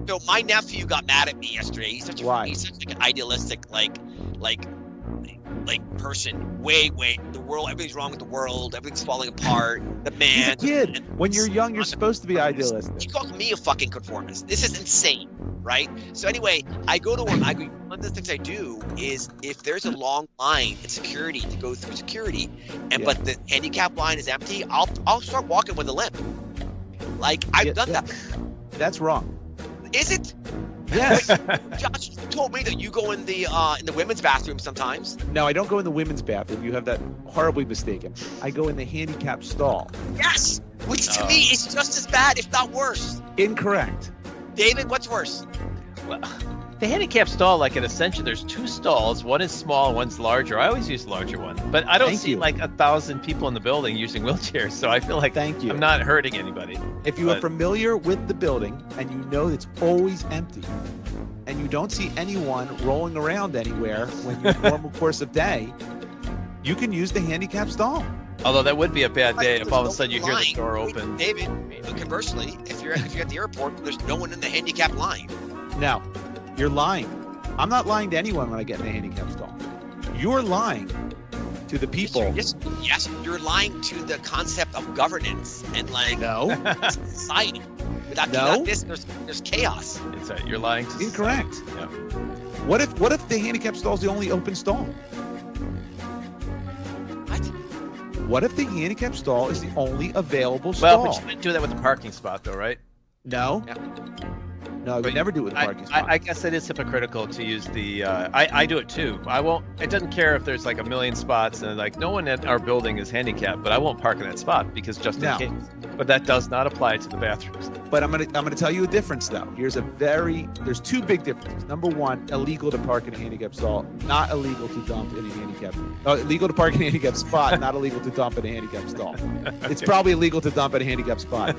So my nephew got mad at me yesterday. He's such like an idealistic, like person. Way, the world. Everything's wrong with the world. Everything's falling apart. The man. He's a kid. When you're young, you're supposed to be idealistic. He called me a fucking conformist. This is insane, right? So anyway, I go to him. One of the things I do is if there's a long line in security to go through security, but the handicap line is empty, I'll start walking with a limp. Like I've done that. That's wrong. Is it? Yes. Josh, you told me that you go in the women's bathroom sometimes. No, I don't go in the women's bathroom. You have that horribly mistaken. I go in the handicap stall. Yes, which to me is just as bad, if not worse. Incorrect. David, what's worse? Well, the handicap stall, like in Ascension, there's two stalls. One is small, one's larger. I always use the larger one, but I don't see like 1,000 people in the building using wheelchairs, so I feel like I'm not hurting anybody. If you are familiar with the building and you know it's always empty, and you don't see anyone rolling around anywhere when you're normal course of day, you can use the handicap stall. Although that would be a bad day if all of a sudden you hear the door open. David, conversely, if you're at the airport, there's no one in the handicap line. No, you're lying. I'm not lying to anyone when I get in the handicap stall. You're lying to the people. Yes, you're lying to the concept of governance and society. Without this, there's chaos. It's you're lying to Incorrect. Yeah. What if the handicap stall is the only open stall? What if the handicap stall is the only available stall? Well, but you didn't do that with the parking spot, though, right? No. Yeah. No, you never do it with the parking spot. I guess it is hypocritical to use the. I do it too. I won't. It doesn't care if there's like a million spots and like no one at our building is handicapped, but I won't park in that spot because just in case. But that does not apply to the bathrooms. But I'm gonna tell you a difference though. There's two big differences. Number one, illegal to park in a handicap stall, not illegal to dump in a handicap. Illegal to park in a handicap spot, not illegal to dump in a handicap stall. It's probably illegal to dump in a handicap spot.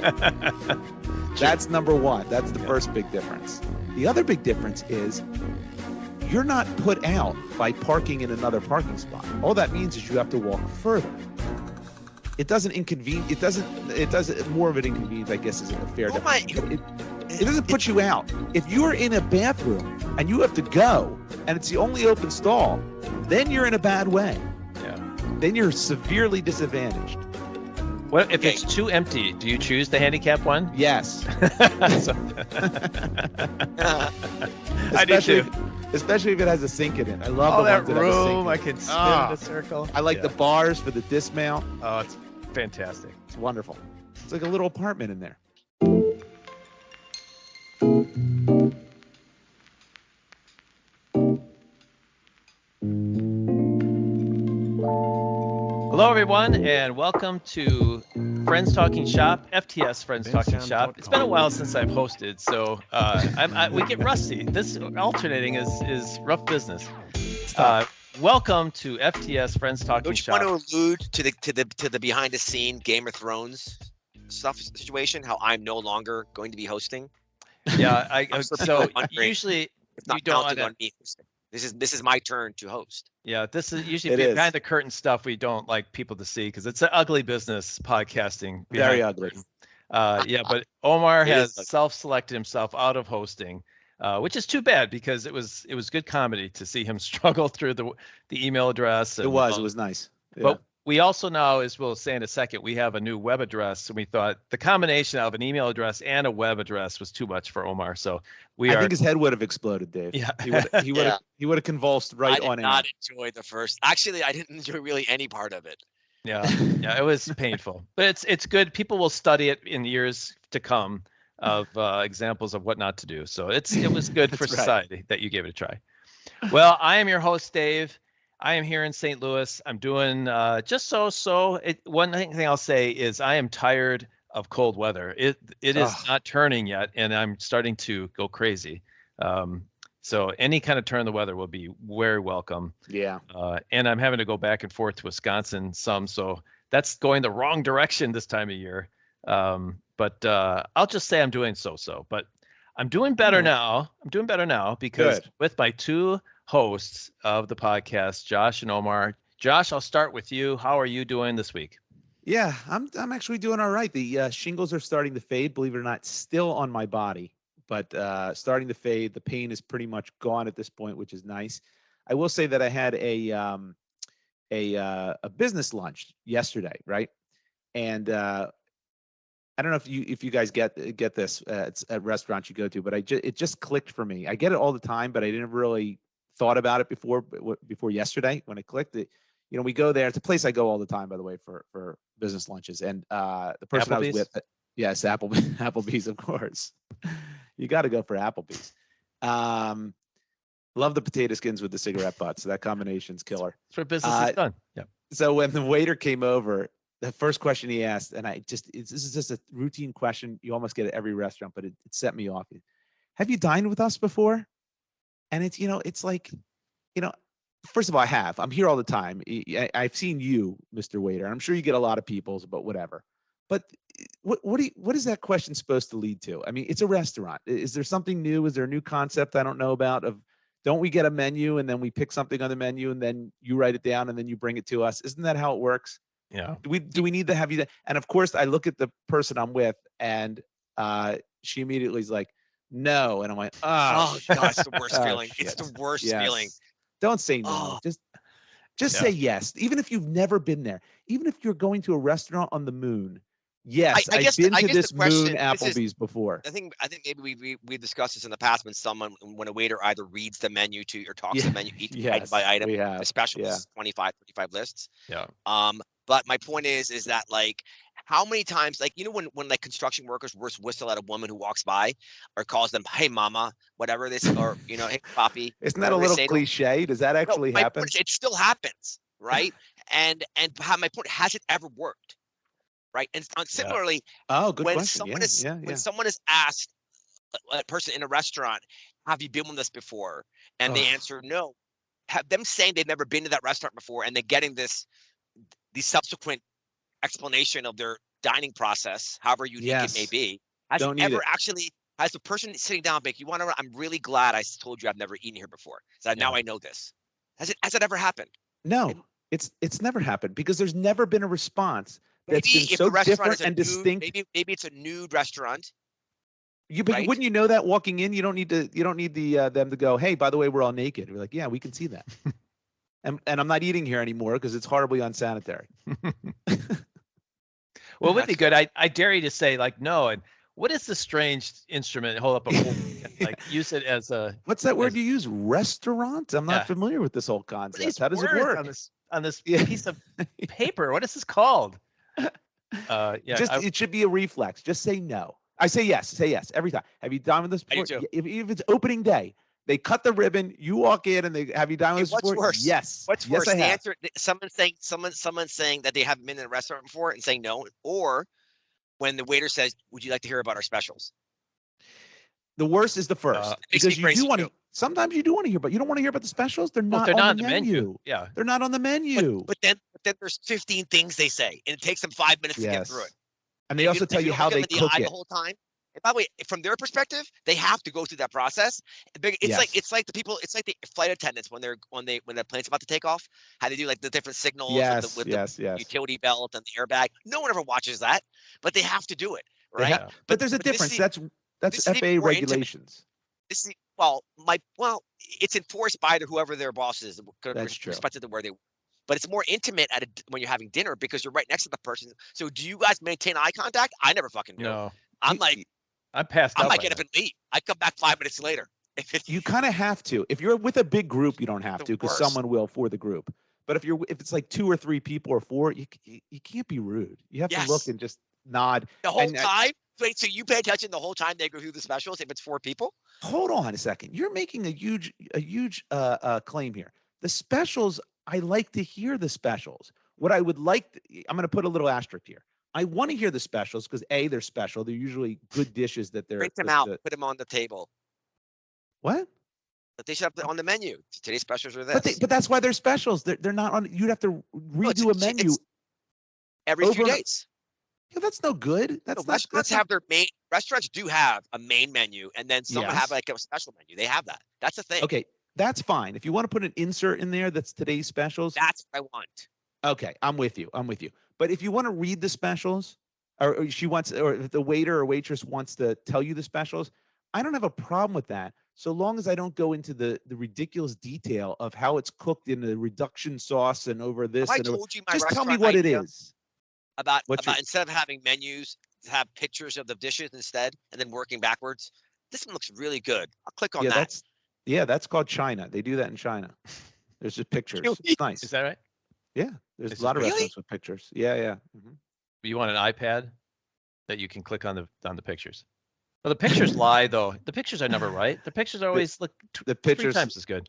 That's number one. That's the first big difference. The other big difference is you're not put out by parking in another parking spot. All that means is you have to walk further. It doesn't more of an inconvenience, I guess, isn't a fair definition. It doesn't put you out. If you are in a bathroom and you have to go and it's the only open stall, then you're in a bad way. Yeah. Then you're severely disadvantaged. Well, if it's too empty, do you choose the handicap one? Yes. I do too. Especially if it has a sink in it. I love the that ones that room. have a sink. I can spin in a circle. I like the bars for the dismount. Oh, it's fantastic. It's wonderful. It's like a little apartment in there. Hello, everyone, and welcome to Friends Talking Shop, FTS Friends Talking Shop. It's been a while since I've hosted, so we get rusty. This alternating is rough business. Welcome to FTS Friends Talking Shop. Don't you want to allude to the behind the scene Game of Thrones stuff situation? How I'm no longer going to be hosting. Yeah, so usually it's not counting on me. This is my turn to host. Yeah, this is usually behind the curtain stuff we don't like people to see because it's an ugly business podcasting. Very ugly. But Omar has self-selected himself out of hosting, which is too bad because it was good comedy to see him struggle through the email address. It was nice. Yeah. But we also now, as we'll say in a second, we have a new web address, and we thought the combination of an email address and a web address was too much for Omar. So I think his head would have exploded, Dave. Yeah, he would have convulsed right on it. I did not enjoy the first. Actually, I didn't enjoy really any part of it. Yeah, it was painful, but it's good. People will study it in years to come of examples of what not to do. So it was good for society that you gave it a try. Well, I am your host, Dave. I am here in St. Louis. I'm doing just so. One thing I'll say is I am tired of cold weather. It is not turning yet, and I'm starting to go crazy. So any kind of turn of the weather will be very welcome. Yeah. And I'm having to go back and forth to Wisconsin some, so that's going the wrong direction this time of year. But I'll just say I'm doing so. But I'm doing better now. I'm doing better now because with my two hosts of the podcast, Josh and Omar. Josh, I'll start with you. How are you doing this week? Yeah, I'm actually doing all right. The shingles are starting to fade, believe it or not, still on my body, but starting to fade. The pain is pretty much gone at this point, which is nice. I will say that I had a business lunch yesterday, right? And I don't know if you guys get this it's at restaurants you go to, but it just clicked for me. I get it all the time, but I didn't really thought about it before yesterday when it clicked. We go there. It's a place I go all the time, by the way, for business lunches. And the person I was with, yes, Applebee's, of course. You got to go for Applebee's. Love the potato skins with the cigarette butts. That combination's killer. That's what business is done. Yeah. So when the waiter came over, the first question he asked, and this is just a routine question. You almost get it at every restaurant, but it set me off. Have you dined with us before? And it's like, first of all, I have. I'm here all the time. I've seen you, Mr. Waiter. I'm sure you get a lot of people's, but whatever. But what is that question supposed to lead to? I mean, it's a restaurant. Is there something new? Is there a new concept I don't know about? Don't we get a menu and then we pick something on the menu and then you write it down and then you bring it to us? Isn't that how it works? Yeah. Do we need to have you? And of course, I look at the person I'm with, and she immediately is like, "No," and I'm like, "Oh, God, it's the worst feeling. Shit. It's the worst feeling." Don't say no. Just say yes, even if you've never been there. Even if you're going to a restaurant on the moon. Yes, I've been to this moon Applebee's before. I think maybe we discussed this in the past when a waiter either reads the menu to or talks the menu each item by item. The specials, 25, 35 lists. Yeah. But my point is that like how many times, like, when like construction workers whistle at a woman who walks by or calls them, "Hey mama," whatever this, or "Hey papi." Isn't that a little cliche? Does that actually happen? It still happens, right? and my point, has it ever worked? Right. And similarly, good when question. When someone is asked, a person in a restaurant, "Have you been with us before?" and they answer no, them saying they've never been to that restaurant before and they're getting the subsequent explanation of their dining process, however unique it may be, has the person sitting down being, "I'm really glad I told you I've never eaten here before. So now I know this." Has it ever happened? No, it's never happened because there's never been a response that's been so different and distinct. Maybe it's a nude restaurant. But wouldn't you know that walking in? You don't need them to go, "Hey, by the way, we're all naked." We're like, "Yeah, we can see that." and I'm not eating here anymore because it's horribly unsanitary. Well, it would be good. I dare you to say like no. And what is the strange instrument? Hold up a like use it as a. What's that word you use? Restaurant? I'm not familiar with this whole concept. How does it work? On this piece of paper. What is this called? It should be a reflex. Just say no. I say yes. Say yes every time. Have you dined with this before? If it's opening day, they cut the ribbon. You walk in and they have you dined with this before? Worse? Yes. What's worse? The answer. Someone saying that they haven't been in a restaurant before and saying no, or when the waiter says, "Would you like to hear about our specials?" The worst is the first because you do want to. Sometimes you do want to hear, but you don't want to hear about the specials. They're not on the menu. Yeah, they're not on the menu. But then there's 15 things they say, and it takes them 5 minutes to get through it. And they also tell you how they cook it the whole time. And by the way, from their perspective, they have to go through that process. It's like the flight attendants when the plane's about to take off, how they do like the different signals with the utility belt and the airbag. No one ever watches that, but they have to do it, right? But there's a difference. That's FAA regulations. It's enforced by whoever their boss is. That's true. Respected to where they. But it's more intimate when you're having dinner because you're right next to the person. So do you guys maintain eye contact? I never fucking do. No. I'm passed out. I might get up and leave. I come back 5 minutes later. You kind of have to. If you're with a big group, you don't have to because someone will for the group. But if it's like 2 or 3 people or 4, you can't be rude. You have to look and just nod the whole time. Wait, so you pay attention the whole time they go through the specials if it's 4 people? Hold on a second. You're making a huge claim here. The specials, I like to hear the specials. What I would like, I'm going to put a little asterisk here. I want to hear the specials because they're special. They're usually good dishes that they're. Print them out. Put them on the table. What? But they should have on the menu. Today's specials are this. But that's why they're specials. They're not on. You'd have to redo a menu every few days. Yeah, that's no good. Restaurants do have a main menu, and then some have like a special menu. They have that. That's the thing. Okay, that's fine. If you want to put an insert in there that's today's specials, that's what I want. Okay, I'm with you. But if you want to read the specials, or the waiter or waitress wants to tell you the specials, I don't have a problem with that, so long as I don't go into the ridiculous detail of how it's cooked in the reduction sauce and over Have this I and over. told you my Just tell me restaurant what it idea is. about What's your instead of having menus, have pictures of the dishes instead, and then working backwards? This one looks really good. I'll click on yeah, that. that's called China. They do that in China. There's just pictures. It's nice. Is that right? Yeah, there's Is a lot it of really? restaurants with pictures. Yeah, yeah. You want an iPad that you can click on the pictures. Well, the pictures lie though. The pictures are never right. The pictures are always look The 3 pictures. times as good.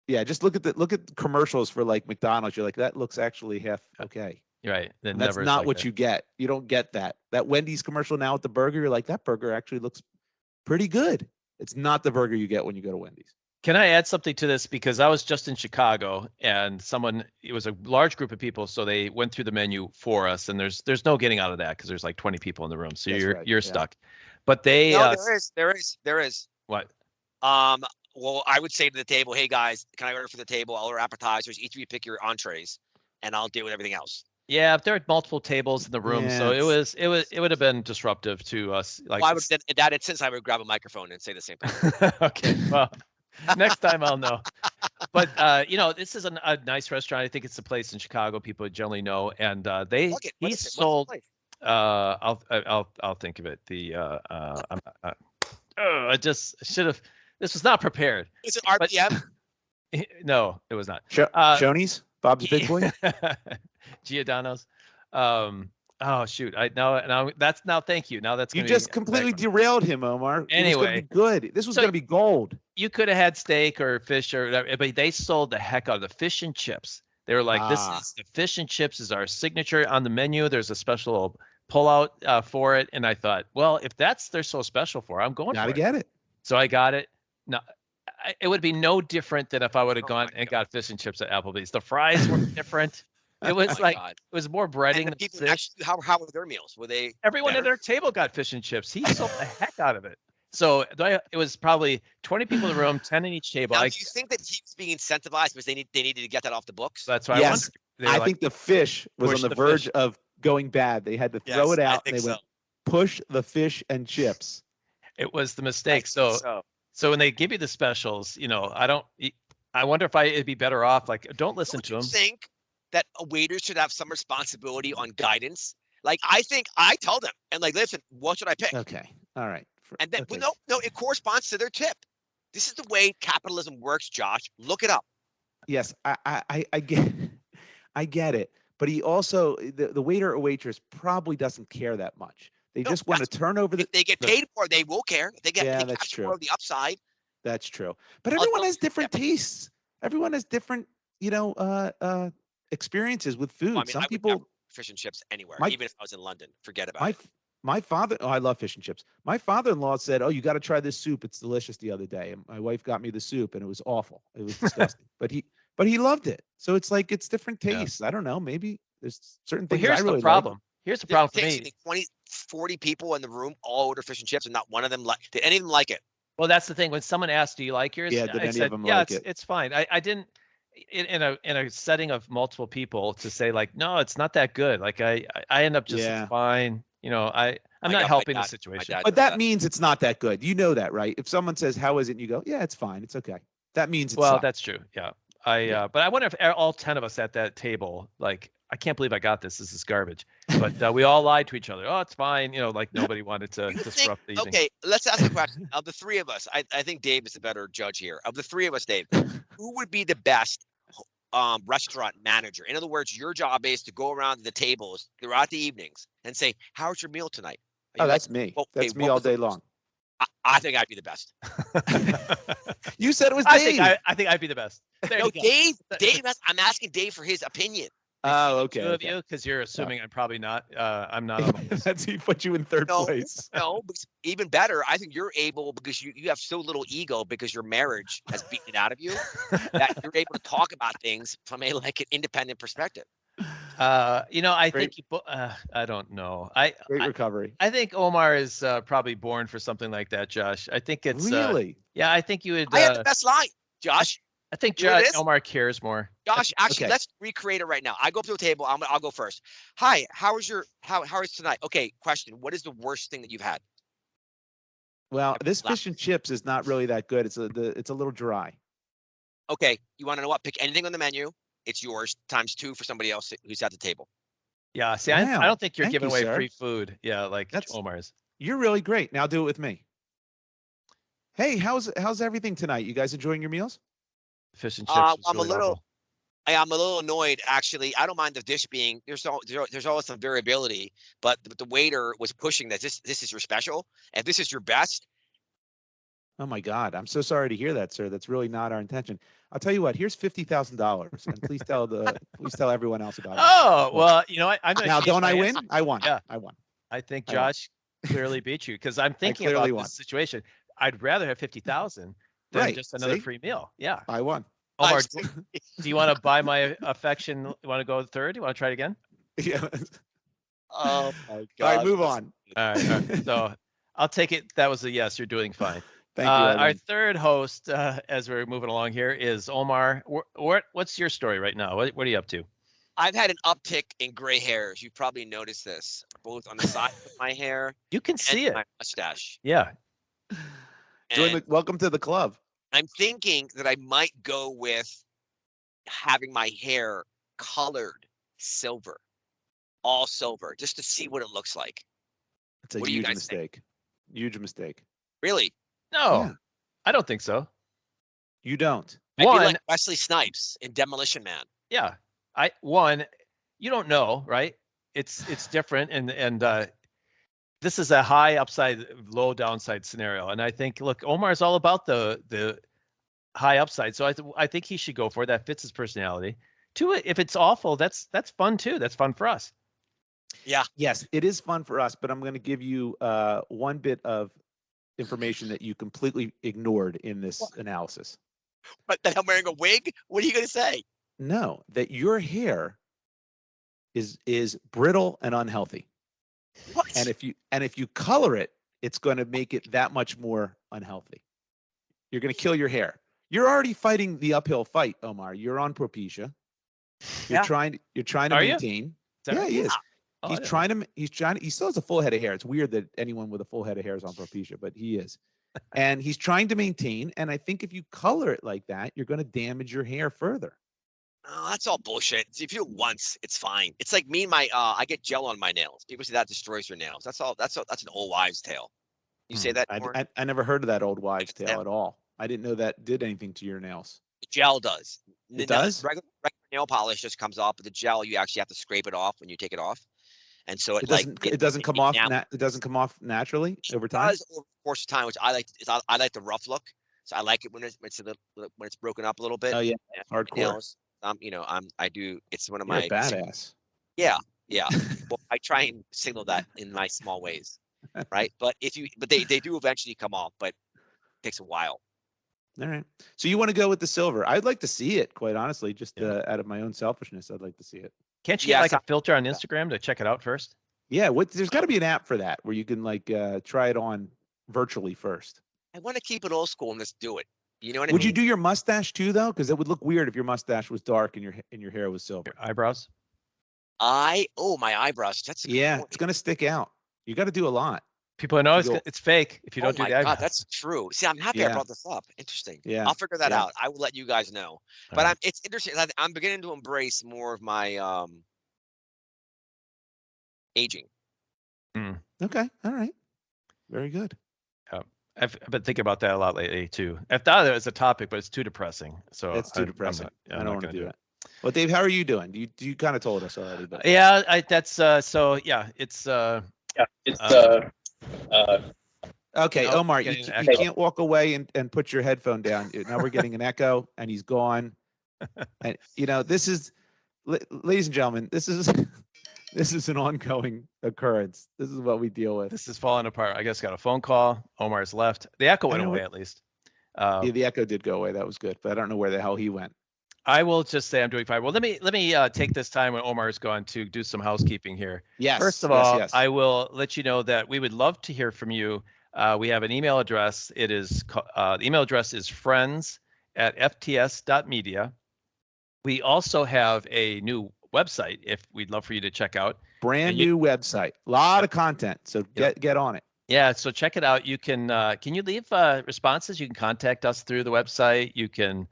Yeah, just look at the commercials for like McDonald's. You're like, that looks actually half okay. You're right. That And that's never is not like what that. you get. You don't get that. That Wendy's commercial now with the burger, you're like, that burger actually looks pretty good. It's not the burger you get when you go to Wendy's. Can I add something to this? Because I was just in Chicago and it was a large group of people. So they went through the menu for us and there's no getting out of that because there's like 20 people in the room. So That's you're right, you're yeah. stuck. But they, No, there is. what? Well, I would say to the table, hey guys, can I order for the table? I'll order appetizers. Each of you pick your entrees, and I'll deal with everything else. Yeah, if there are multiple tables in the room, Yeah, so it would have been disruptive to us. Like, Well, I would in that instance, I would grab a microphone and say the same thing. okay, well, next time I'll know. But this is a nice restaurant. I think it's a place in Chicago people generally know, and they Look it. he What is it? What's the sold. place? I'll think of it. I just should have. This was not prepared. Is it But- RPM? No, it was not. Shoney's? Bob's Big Boy? Giordano's. Oh shoot! Thank you. Now that's You gonna just be completely background. derailed him, Omar. It was Anyway. gonna be good. This was So- gonna be gold. You could have had steak or fish or whatever, but they sold the heck out of the fish and chips. They were like, "This Ah. is the fish and chips is our signature on the menu." There's a special pullout for it, and I thought, well, if they're so special for, I'm going Gotta for it. get it. So I got it. No, it would be no different than if I would have Oh gone my and God. got fish and chips at Applebee's. The fries were different. It Oh was my like God. it was more breading And the than people fish. actually, how were their meals? Were they? Everyone at better? their table got fish and chips. He sold the heck out of it. So it was probably 20 people in the room, 10 in each table. Now, do you think that he was being incentivized because they needed to get that off the books? That's why I Yes. wondered. They were I like, think the fish was push on the the verge fish. of going bad. They had to throw it Yes, I out and think they went, push the fish and chips. it was the I mistake. think So when they give you the specials, I wonder if it'd be better off like don't listen Don't to you them. think that a waiter should have some responsibility on guidance? Like, I think I tell them and like, listen, what should I pick? Okay. All right. And then, Okay. well, no, it corresponds to their tip. This is the way capitalism works, Josh. Look it up. Yes, I get I get it. But he also the waiter or waitress probably doesn't care that much. They No, just want to turn over the If they get paid more, they will care. If they get Yeah, they that's capture true. more of the upside. That's true. But I'll everyone tell- has different tastes. Everyone has different, experiences with food. Well, I mean, Some I would people never fish and chips anywhere, My- even if I was in London. Forget about my it. my father I love fish and chips. My father-in-law said, "Oh, you got to try this soup. It's delicious," the other day. And my wife got me the soup and it was awful. It was disgusting. But he loved it. So it's like it's different Yeah. tastes. I don't know. Maybe there's certain But things here's I really the problem. Here's the problem for Takes me. 20, 40 people in the room all order fish and chips, and not one of them did any of them like it? Well, that's the thing. When someone asked, "Do you like yours?" Yeah, did I any of said, them "Yeah, like it's fine." I didn't in a setting of multiple people to say like, "No, it's not that good." Like I end up just Yeah. it's fine. I'm I not got my helping the dad- my situation. dad But does that means it's not that good. You know that, right? If someone says, "How is it?" and you go, "Yeah, it's fine. It's okay." That means it's Well, that's true. Yeah. Yeah. But I wonder if all 10 of us at that table, like, I can't believe I got this. This is garbage. But we all lied to each other. Oh, it's fine. Like nobody wanted to You think- disrupt the evening. Okay, let's ask a question. Of the three of us, I think Dave is the better judge here. Of the three of us, Dave, who would be the best restaurant manager? In other words, your job is to go around the tables throughout the evenings and say, "How's your meal tonight?" Are Oh, you that's like, me. well, That's okay, me what all was the day worst? long. I think I'd be the best. You said it was I Dave. think I think I'd be the best. There No, you go. Dave, I'm asking Dave for his opinion. Oh, okay. Two of okay. you, because you're assuming I'm probably not. I'm not on the list. That's he put you in third No, place. no, but even better, I think you're able, because you have so little ego because your marriage has beaten it out of you, that you're able to talk about things from an independent perspective. I Great. think I don't know. Great recovery. I think Omar is probably born for something like that, Josh. I think it's Really? yeah. I think you would. I have the best line, Josh. I think You know what it Josh is? Omar cares more. Josh, actually, Okay. let's recreate it right now. I go up to a table. I'll go first. Hi, how is tonight? Okay, question. What is the worst thing that you've had? Well, this fish and chips is not really that good. It's a little dry. Okay, you want to know what? Pick anything on the menu. It's yours ×2 for somebody else who's at the table. Yeah. See, Wow. I don't think you're Thank giving you, away sir. free food. Yeah, like Omar's. You're really great. Now do it with me. Hey, how's everything tonight? You guys enjoying your meals? Fish and chips. Was I'm really awful. I'm a little annoyed, actually. I don't mind the dish being there's always some variability, but the waiter was pushing that this is your special and this is your best. Oh my God, I'm so sorry to hear that, sir. That's really not our intention. I'll tell you what. Here's $50,000, and please tell everyone else about it. Oh well, I'm now. Don't I win? I won. Yeah, I won. I think Josh clearly beat you because I'm thinking about this situation. I'd rather have 50,000 than just another free meal. Yeah, I won. Omar, do you want to buy my affection? You want to go third? You want to try it again? Yeah. Oh my God. All right, move on. All right. So I'll take it. That was a yes. You're doing fine. Thank you. Our third host, as we're moving along here, is Omar. What's your story right now? What are you up to? I've had an uptick in gray hairs. You've probably noticed this, both on the side of my hair. You can see it. My mustache. Yeah. Welcome to the club. I'm thinking that I might go with having my hair colored silver, all silver, just to see what it looks like. It's a huge mistake. Huge mistake. Really? No, yeah. I don't think so. You don't. I feel like Wesley Snipes in Demolition Man. Yeah. You don't know, right? It's different, and this is a high upside, low downside scenario. And I think, look, Omar is all about the high upside. So I think he should go for it. That fits his personality. If it's awful, that's fun too. That's fun for us. Yeah. Yes, it is fun for us. But I'm going to give you one bit of information that you completely ignored in this analysis. But that I'm wearing a wig? What are you going to say? No, that your hair is brittle and unhealthy. What? And if you color it, it's going to make it that much more unhealthy. You're going to kill your hair. You're already fighting the uphill fight, Omar. You're on Propecia. You're trying to maintain. Yeah, he is. Oh, he's trying to. He still has a full head of hair. It's weird that anyone with a full head of hair is on Propecia, but he is. And he's trying to maintain. And I think if you color it like that, you're going to damage your hair further. Oh, that's all bullshit. If you do it once, it's fine. It's like me and I get gel on my nails. People say that destroys your nails. That's an old wives' tale. You say that? I never heard of that old wives' tale at all. I didn't know that did anything to your nails. Gel does. It does? Regular nail polish just comes off, but the gel, you actually have to scrape it off when you take it off. And so it doesn't come off. It doesn't come off naturally over time. It does over the course of time, which I like. I like the rough look, so I like it when it's broken up a little bit. Oh yeah, hardcore. Nails, I do. It's one of my badass. Yeah. Well, I try and signal that in my small ways, right? But they do eventually come off, but it takes a while. All right. So you want to go with the silver? I'd like to see it, quite honestly, just out of my own selfishness. I'd like to see it. Can't you get a filter on Instagram to check it out first? Yeah. There's got to be an app for that where you can try it on virtually first. I want to keep it old school and just do it. You know what I mean? Would you do your mustache too, though? Because it would look weird if your mustache was dark and your hair was silver. Your eyebrows? My eyebrows. That's a good point. It's gonna stick out. You got to do a lot. People know it's fake if you don't do the eyebrows. God, that's true. See, I'm happy I brought this up. Interesting. Yeah. I'll figure that out. I will let you guys know. But it's interesting. I'm beginning to embrace more of my aging. Okay. All right. Very good. I've been thinking about that a lot lately too. I thought it was a topic, but it's too depressing. So it's too depressing. I don't want to do that. Well, Dave, how are you doing? You kind of told us already, but yeah, it's okay, Omar, you can't walk away and put your headphone down. Now we're getting an echo, and he's gone. And this is, ladies and gentlemen, this is an ongoing occurrence. This is what we deal with. This is falling apart. I guess got a phone call. Omar's left. The echo went away at least. Yeah, the echo did go away. That was good, but I don't know where the hell he went. I will just say I'm doing fine. Well, let me take this time when Omar's gone to do some housekeeping here. Yes. First of all, I will let you know that we would love to hear from you. We have an email address. It is the email address is friends@fts.media. We also have a new website if we'd love for you to check out. Brand new website. A lot of content. So get on it. Yeah, so check it out. You can you leave responses? You can contact us through the website. You can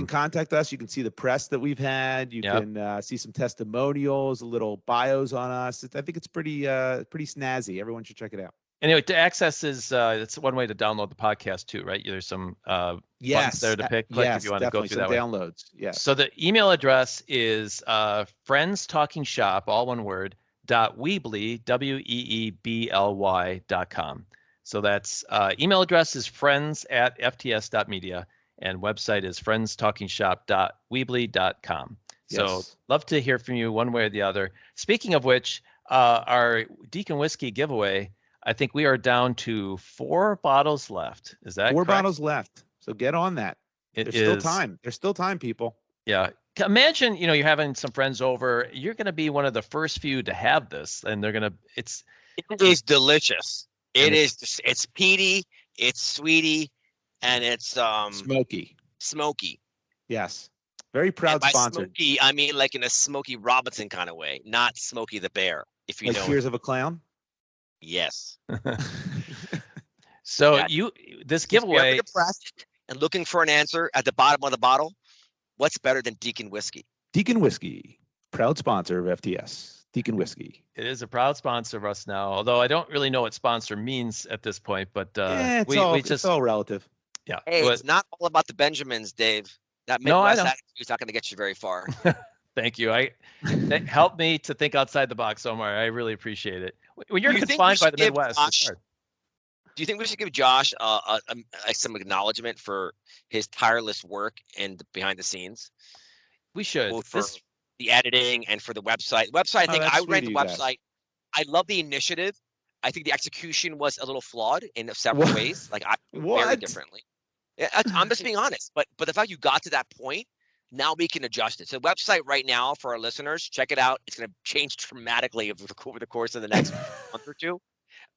contact us. You can see the press that we've had. You Yep. can see some testimonials, a little bios on us. I think it's pretty snazzy. Everyone should check it out. Anyway, to access is it's one way to download the podcast too, right? There's some buttons there to click if you want to go through that way. Downloads. Yes. So the email address is friendstalkingshop, all one word, .weebly, WEEBLY.com. So that's email address is friends@fts.media and website is friendstalkingshop.weebly.com. So Yes. love to hear from you one way or the other. Speaking of which, our Deacon Whiskey giveaway, I think we are down to 4 bottles left. Is that 4 correct? bottles left. So get on that. There's still time. There's still time, people. Yeah. Imagine, you're having some friends over. You're going to be one of the first few to have this, and they're going to. It is delicious. It's peaty, it's sweety, and it's smoky. Smoky. Yes. Very proud sponsor. Smoky, I mean like in a Smokey Robinson kind of way, not Smokey the Bear. If you know. Tears of a Clown. Yes. So this giveaway. Depressed and looking for an answer at the bottom of the bottle. What's better than Deacon Whiskey? Deacon Whiskey, proud sponsor of FTS. Deacon Whiskey. It is a proud sponsor of us now, although I don't really know what sponsor means at this point. But it's all relative. Yeah. Hey, it's not all about the Benjamins, Dave. That Midwest attitude is not going to get you very far. Thank you. That helped me to think outside the box, Omar. I really appreciate it. When you're confined by the Midwest, it's hard. Do you think we should give Josh some acknowledgement for his tireless work and behind the scenes? We should. Both for the editing and for the website. I think I read the website. I love the initiative. I think the execution was a little flawed in several ways. Like I very differently. Yeah, I'm just being honest. But the fact you got to that point, now we can adjust it. So the website right now for our listeners, check it out. It's going to change dramatically over the course of the next month or two.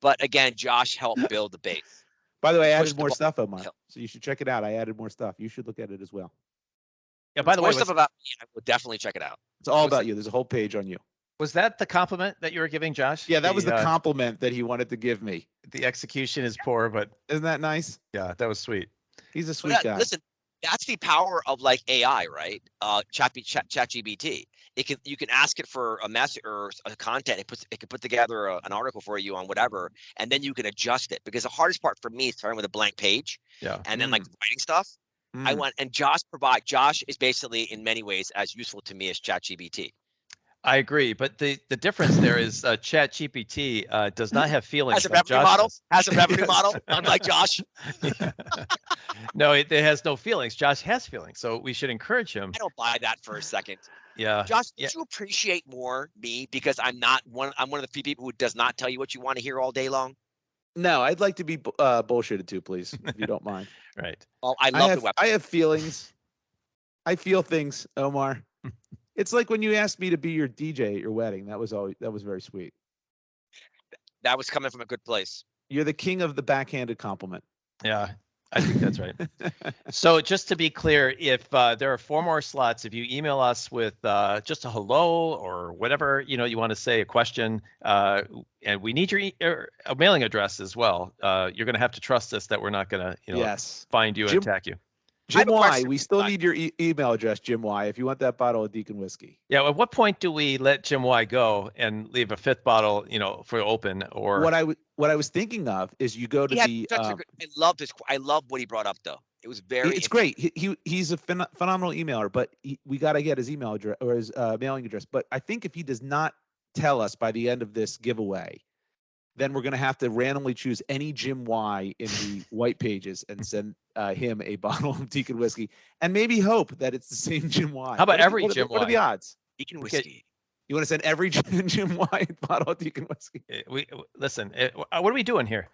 But again, Josh helped build the base. By the way, I added more stuff, Omar. So you should check it out. I added more stuff. You should look at it as well. Yeah. By the way, more stuff about me. I will definitely check it out. It's all about you. There's a whole page on you. Was that the compliment that you were giving Josh? Yeah, that was the compliment that he wanted to give me. The execution is poor, but isn't that nice? Yeah, that was sweet. He's a sweet guy. Listen, that's the power of like AI, right? ChatGPT. You can ask it for a message or a content. It can put together an article for you on whatever, and then you can adjust it. Because the hardest part for me is starting with a blank page, and then like writing stuff. Josh is basically in many ways as useful to me as ChatGPT. I agree, but the difference there is ChatGPT does not have feelings. Has a revenue model. Has a revenue model, unlike Josh. No, it has no feelings. Josh has feelings, so we should encourage him. I don't buy that for a second. Yeah, Josh, did you appreciate more me because I'm one of the few people who does not tell you what you want to hear all day long? No, I'd like to be bullshitted too, please, if you don't mind. Right. Well, I love the website. I have feelings. I feel things, Omar. It's like when you asked me to be your DJ at your wedding. That was very sweet. That was coming from a good place. You're the king of the backhanded compliment. Yeah, I think that's right. So just to be clear, if there are 4 more slots, if you email us with just a hello or whatever you want to say, a question, and we need your mailing address as well. You're going to have to trust us that we're not going to find you and attack you. Jim Y, we still need your email address, Jim Y, if you want that bottle of Deacon Whiskey. Yeah, at what point do we let Jim Y go and leave a 5th bottle, for open? Or what I was thinking of is you go to the. I love what he brought up though. It was very. It's great. He's a phenomenal emailer, but we got to get his email address or his mailing address. But I think if he does not tell us by the end of this giveaway, then we're going to have to randomly choose any Jim Y in the white pages and send him a bottle of Deacon Whiskey and maybe hope that it's the same Jim Y. How about every Jim Y? What are the odds? Deacon Whiskey. You want to send every Jim Y bottle of Deacon Whiskey? Listen, what are we doing here?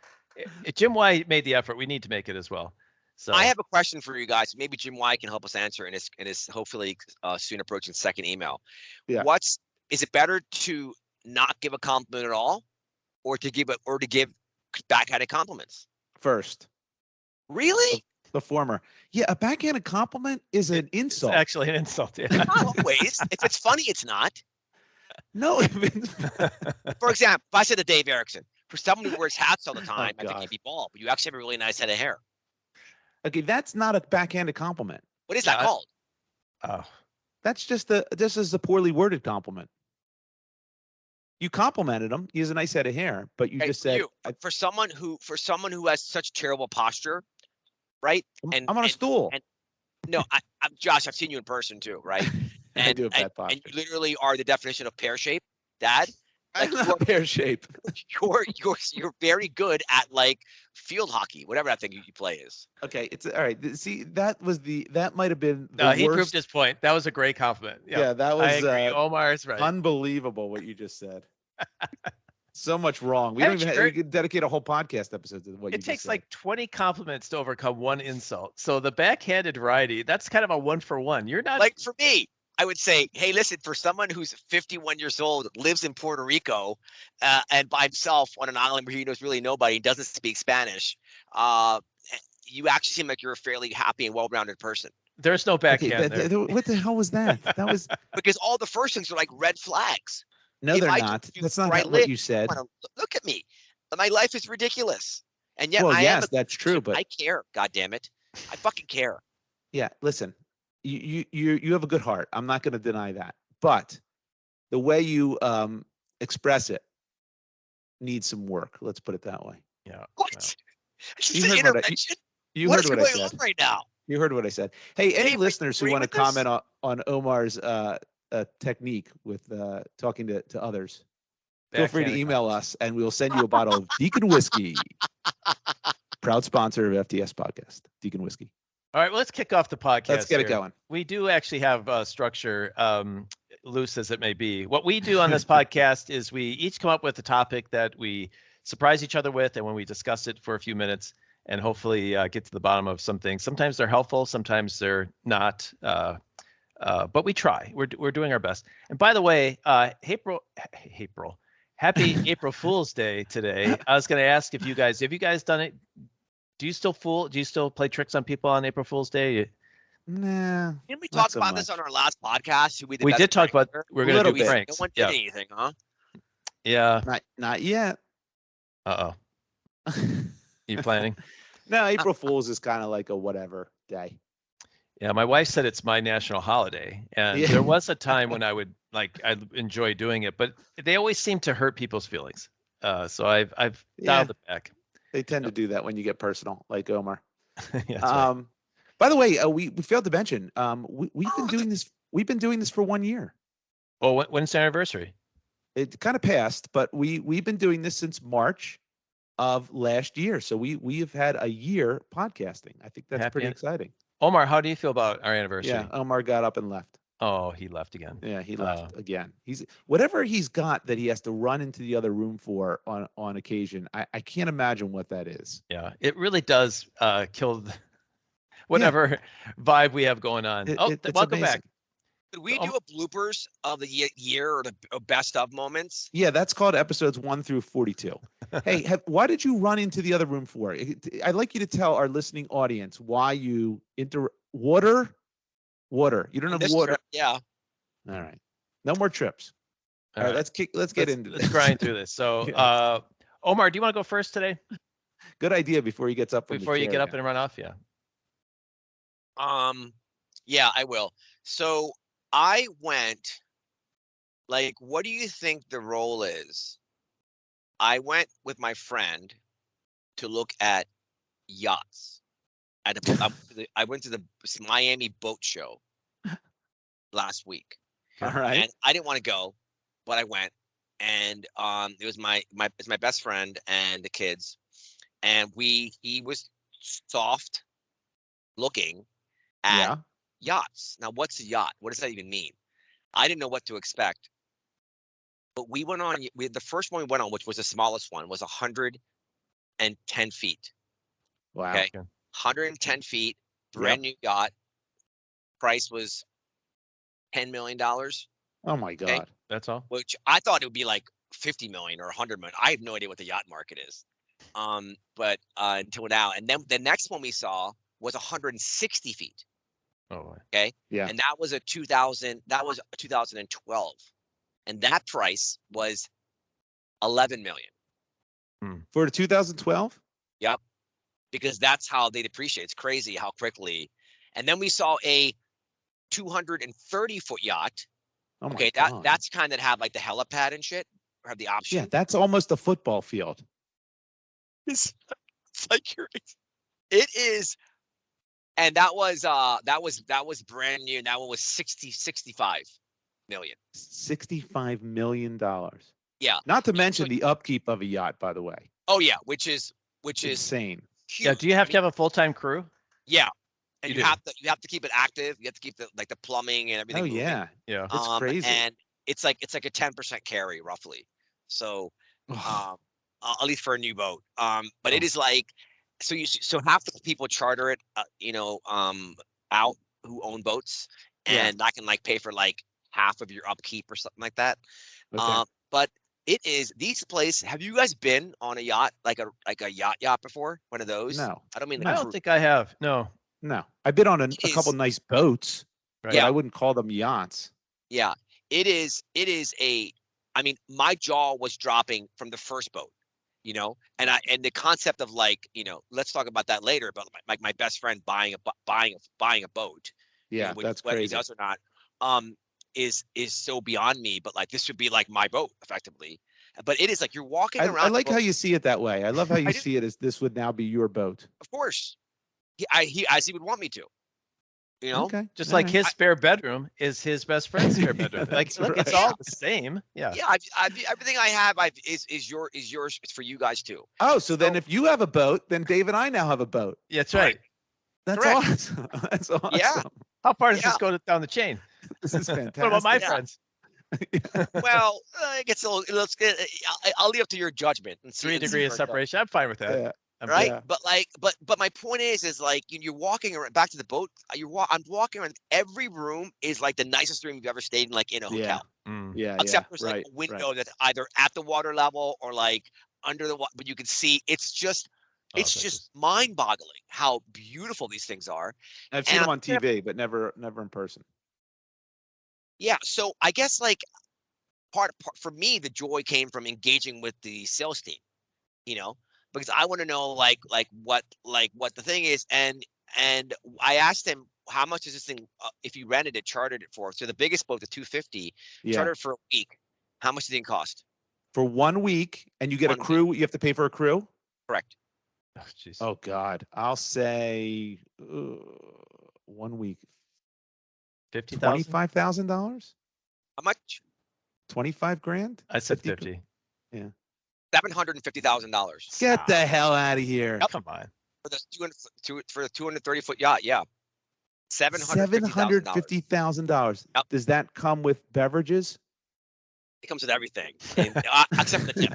If Jim Y made the effort, we need to make it as well. So I have a question for you guys. Maybe Jim Y can help us answer in his hopefully soon approaching second email. Yeah. Is it better to not give a compliment at all? Or to give backhanded compliments? First. Really? The former. Yeah, a backhanded compliment is an insult. It's actually an insult. Yeah. Not always. If it's funny, it's not. No. For example, if I said to Dave Erickson, For someone who wears hats all the Oh, time, I think God. you'd be bald, but you actually have a really nice head of hair. Okay, that's not a backhanded compliment. What is that called? Oh, That's just this is a poorly worded compliment. You complimented him. He has a nice head of hair, but you Right, just said, for someone who has such terrible posture, right? I'm on a stool. And no, I'm Josh. I've seen you in person too, right? I And do have bad and posture. you literally are the definition of pear shape, Dad. Like I'm not pear shape. You're very good at like field hockey, whatever that thing you play is. Okay, it's all right. See, that might have been the no, he worst. proved his point. That was a great compliment. Yeah, that was I agree. Omar's right. Unbelievable what you just said. So much wrong. We Haven't don't even you heard- we could dedicate a whole podcast episode to what you It just takes said. like 20 compliments to overcome one insult. So the backhanded variety, that's kind of a 1-for-1. You're not Like for me, I would say, hey, listen, for someone who's 51 years old, lives in Puerto Rico, and by himself on an island where he knows really nobody, doesn't speak Spanish, you actually seem like you're a fairly happy and well-rounded person. There's no backhand there. What the hell was that? That was Because all the first things are like red flags. no, If they're I not. told you That's not where I what live, you said. Look at me. My life is ridiculous. And yet Well, I yes, am that's true, but I care, God damn it. I fucking care. yeah, listen, you have a good heart. I'm not going to deny that, but the way you express it needs some work. Let's put it that way. Yeah. What? Well. This You is an heard what I- intervention. You What heard is what I going said. on right now? You heard what I said. Hey, any Dave, listeners who agree want to with this? comment on Omar's technique with talking to others, feel free to Backhanded email us, and we'll send you a bottle of Deacon Whiskey. Proud sponsor of FTS podcast, Deacon Whiskey. All right, well, let's kick off the podcast. Let's get it here. going. We do actually have structure, loose as it may be. What we do on this podcast is we each come up with a topic that we surprise each other with, and when we discuss it for a few minutes, and hopefully get to the bottom of some things. Sometimes they're helpful, sometimes they're not. But we try. We're doing our best. And by the way, April, happy April Fool's Day today. I was going to ask if you guys, have you guys done it? Do you still play tricks on people on April Fool's Day? Nah. Didn't we Not talk so about this much. on our last podcast? Who We did talk about we're going to Little do bit. pranks. No one did anything, huh? Yeah. Not yet. Uh-oh. You planning? No, April Fool's is kind of like a whatever day. Yeah, my wife said it's my national holiday, and Yeah. there was a time when I enjoy doing it, but they always seem to hurt people's feelings. So I've dialed it back. They tend to do that when you get personal, like Omar. Yeah, that's right. By the way, we failed to mention we've been doing this. We've been doing this for 1 year. Oh, when's the anniversary? It kind of passed, but we've been doing this since March of last year. So we have had a year podcasting. I think that's pretty exciting. Omar, how do you feel about our anniversary? Yeah, Omar got up and left. Oh, he left again. Yeah, he left again. He's whatever he's got that he has to run into the other room for on occasion. I can't imagine what that is. Yeah, it really does kill whatever vibe we have going on. It's welcome amazing. back. Could we do a bloopers of the year or the best of moments? Yeah, that's called episodes 1 through 42. Hey, why did you run into the other room for? I'd like you to tell our listening audience why you water. You don't have water. Trip, yeah. All right. No more trips. All right. Let's get into this. Let's grind through this. So, Yeah. Omar, do you want to go first today? Good idea before he gets up. Before you get up and run off, yeah. Yeah, I will. So I went. Like, what do you think the role is? I went with my friend to look at yachts. I went to the Miami boat show last week. All right. And I didn't want to go, but I went. And it was my best friend and the kids. And he was soft looking at yachts. Now, what's a yacht? What does that even mean? I didn't know what to expect. But we went on, the first one we went on, which was the smallest one, was 110 feet. Wow. Okay. 110 feet, brand new yacht. Price was $10 million. Oh my God. Okay? That's all. Which I thought it would be like 50 million or 100 million. I have no idea what the yacht market is. But until now. And then the next one we saw was 160 feet. Oh. Okay. Yeah. And that was 2012. And that price was 11 million. For 2012? Yep. Because that's how they depreciate. It's crazy how quickly. And then we saw a 230-foot yacht. Oh my Okay, God. that's kind that have like the helipad and shit, or have the option. Yeah, that's almost a football field. It's like it is. And that was brand new. And that one was 65 million. $65 million. Yeah. Not to mention the upkeep of a yacht, by the way. Oh yeah, which is Insane. huge. Yeah. Do you have to have a full-time crew? Yeah. And You you do. have to keep it active. You have to keep the plumbing and everything Oh moving. yeah. Yeah. It's crazy. And it's like a 10% carry roughly. So at least for a new boat. But it is like so half the people charter it out who own boats, and I can like pay for like half of your upkeep or something like that. Okay. But it is these places. Have you guys been on a yacht, like a yacht before? One of those? No. I don't mean I a don't cruise. think I have. No. No. I've been on a It couple is- nice boats, Right. but I wouldn't call them yachts. Yeah, it is I mean, my jaw was dropping from the first boat, and the concept of like, let's talk about that later, but like my best friend buying a boat, Yeah, which that's whether he crazy. does or not, is so beyond me. But like this would be like my boat effectively. But it is like you're walking I around. like how you see it that way. I love how you I do. see it as this would now be your boat. Of course, as he would want me to, Okay. Just all like right. his spare bedroom is his best friend's spare bedroom. Like, That's look, it's right. all the same. Yeah. Yeah, everything I have is yours. It's for you guys too. Oh, so then if you have a boat, then Dave and I now have a boat. Yeah, that's right. That's Correct. awesome. That's awesome. Yeah. How far does Yeah. this go down the chain? This is fantastic. What about my Yeah. friends? Well, it gets a little. Let's get. I'll leave up to your judgment. And see, 3 and see degrees where it goes, separation. I'm fine with that. Yeah. right? Yeah. But like, but my point is like you're walking around back to the boat. I'm walking around. Every room is like the nicest room you've ever stayed in, like in a hotel. Mm. Yeah. Except yeah. there's right. like a window right. that's either at the water level or like under the water, but you can see. It's just. Oh, It's that's just mind-boggling how beautiful these things are. I've seen And them on TV, but never in person. Yeah, so I guess like part for me, the joy came from engaging with the sales team, because I want to know like what the thing is, and I asked him how much is this thing if you rented it, chartered it for. So the biggest boat, the 250, Yeah. chartered for a week. How much did it cost? For 1 week, and you get a 1 crew. You have to pay for a crew. Correct. Oh, jeez. Oh God, I'll say 1 week, 50,000? $25,000, How much? 25 grand. I said 50. 50. $750,000 Get the hell out of here. Yep. Come on. for the 230-foot yacht. Yeah, $750,000. $750,000. Yep. Does that come with beverages? It comes with everything, except for the tip.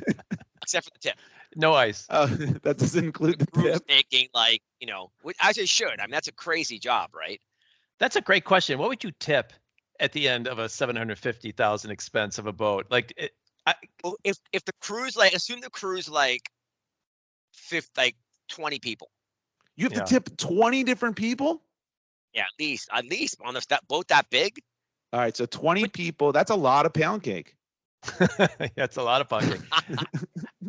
Except for the tip. No ice. Oh, that doesn't include the Crew's tip. making like, as they should. I mean, that's a crazy job, right? That's a great question. What would you tip at the end of a 750,000 expense of a boat? Like, Well, if the crew's like, assume the crew's like 20 people. You have Yeah. to tip 20 different people. Yeah, at least on that boat that big. All right, so 20 people. That's a lot of pound cake. that's a lot of fun.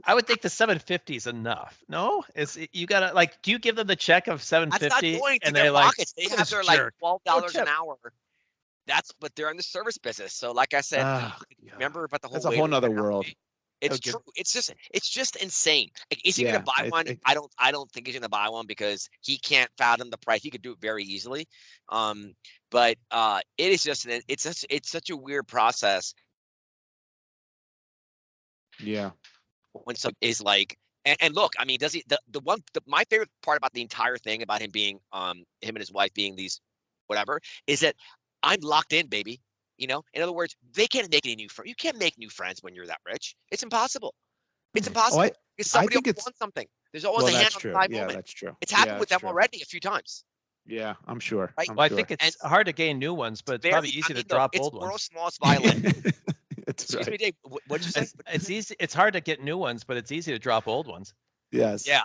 I would think the 750 is enough. No, you gotta like. Do you give them the check of That's not 750 going to and their they like? pockets. They "Look at have this their like jerk." $12 an tip. hour. But they're in the service business. So like I said, Ah, remember about the whole. That's a whole nother world. It's Okay. true. It's just insane. Like, is he Yeah, gonna buy one? I don't think he's gonna buy one because he can't fathom the price. He could do it very easily. But it is just it's such a weird process Yeah. when some is like and look, I mean, does he my favorite part about the entire thing about him being him and his wife being these whatever is that I'm locked in, baby. In other words, they can't make any new friends. You can't make new friends when you're that rich. It's impossible. It's impossible. Because somebody think else it's- wants something. There's always Well, a hand that's on true. the thigh Yeah, moment. that's true. It's happened Yeah, with that's them true. already a few times. Yeah, I'm sure. Right? I'm Well, I sure. think it's hard to gain new ones, but it's Very- probably easy I mean, to drop it's old world's ones. smallest violin. That's Excuse right. me, Dave. What'd you say? It's easy. It's hard to get new ones, but it's easy to drop old ones. Yes. Yeah.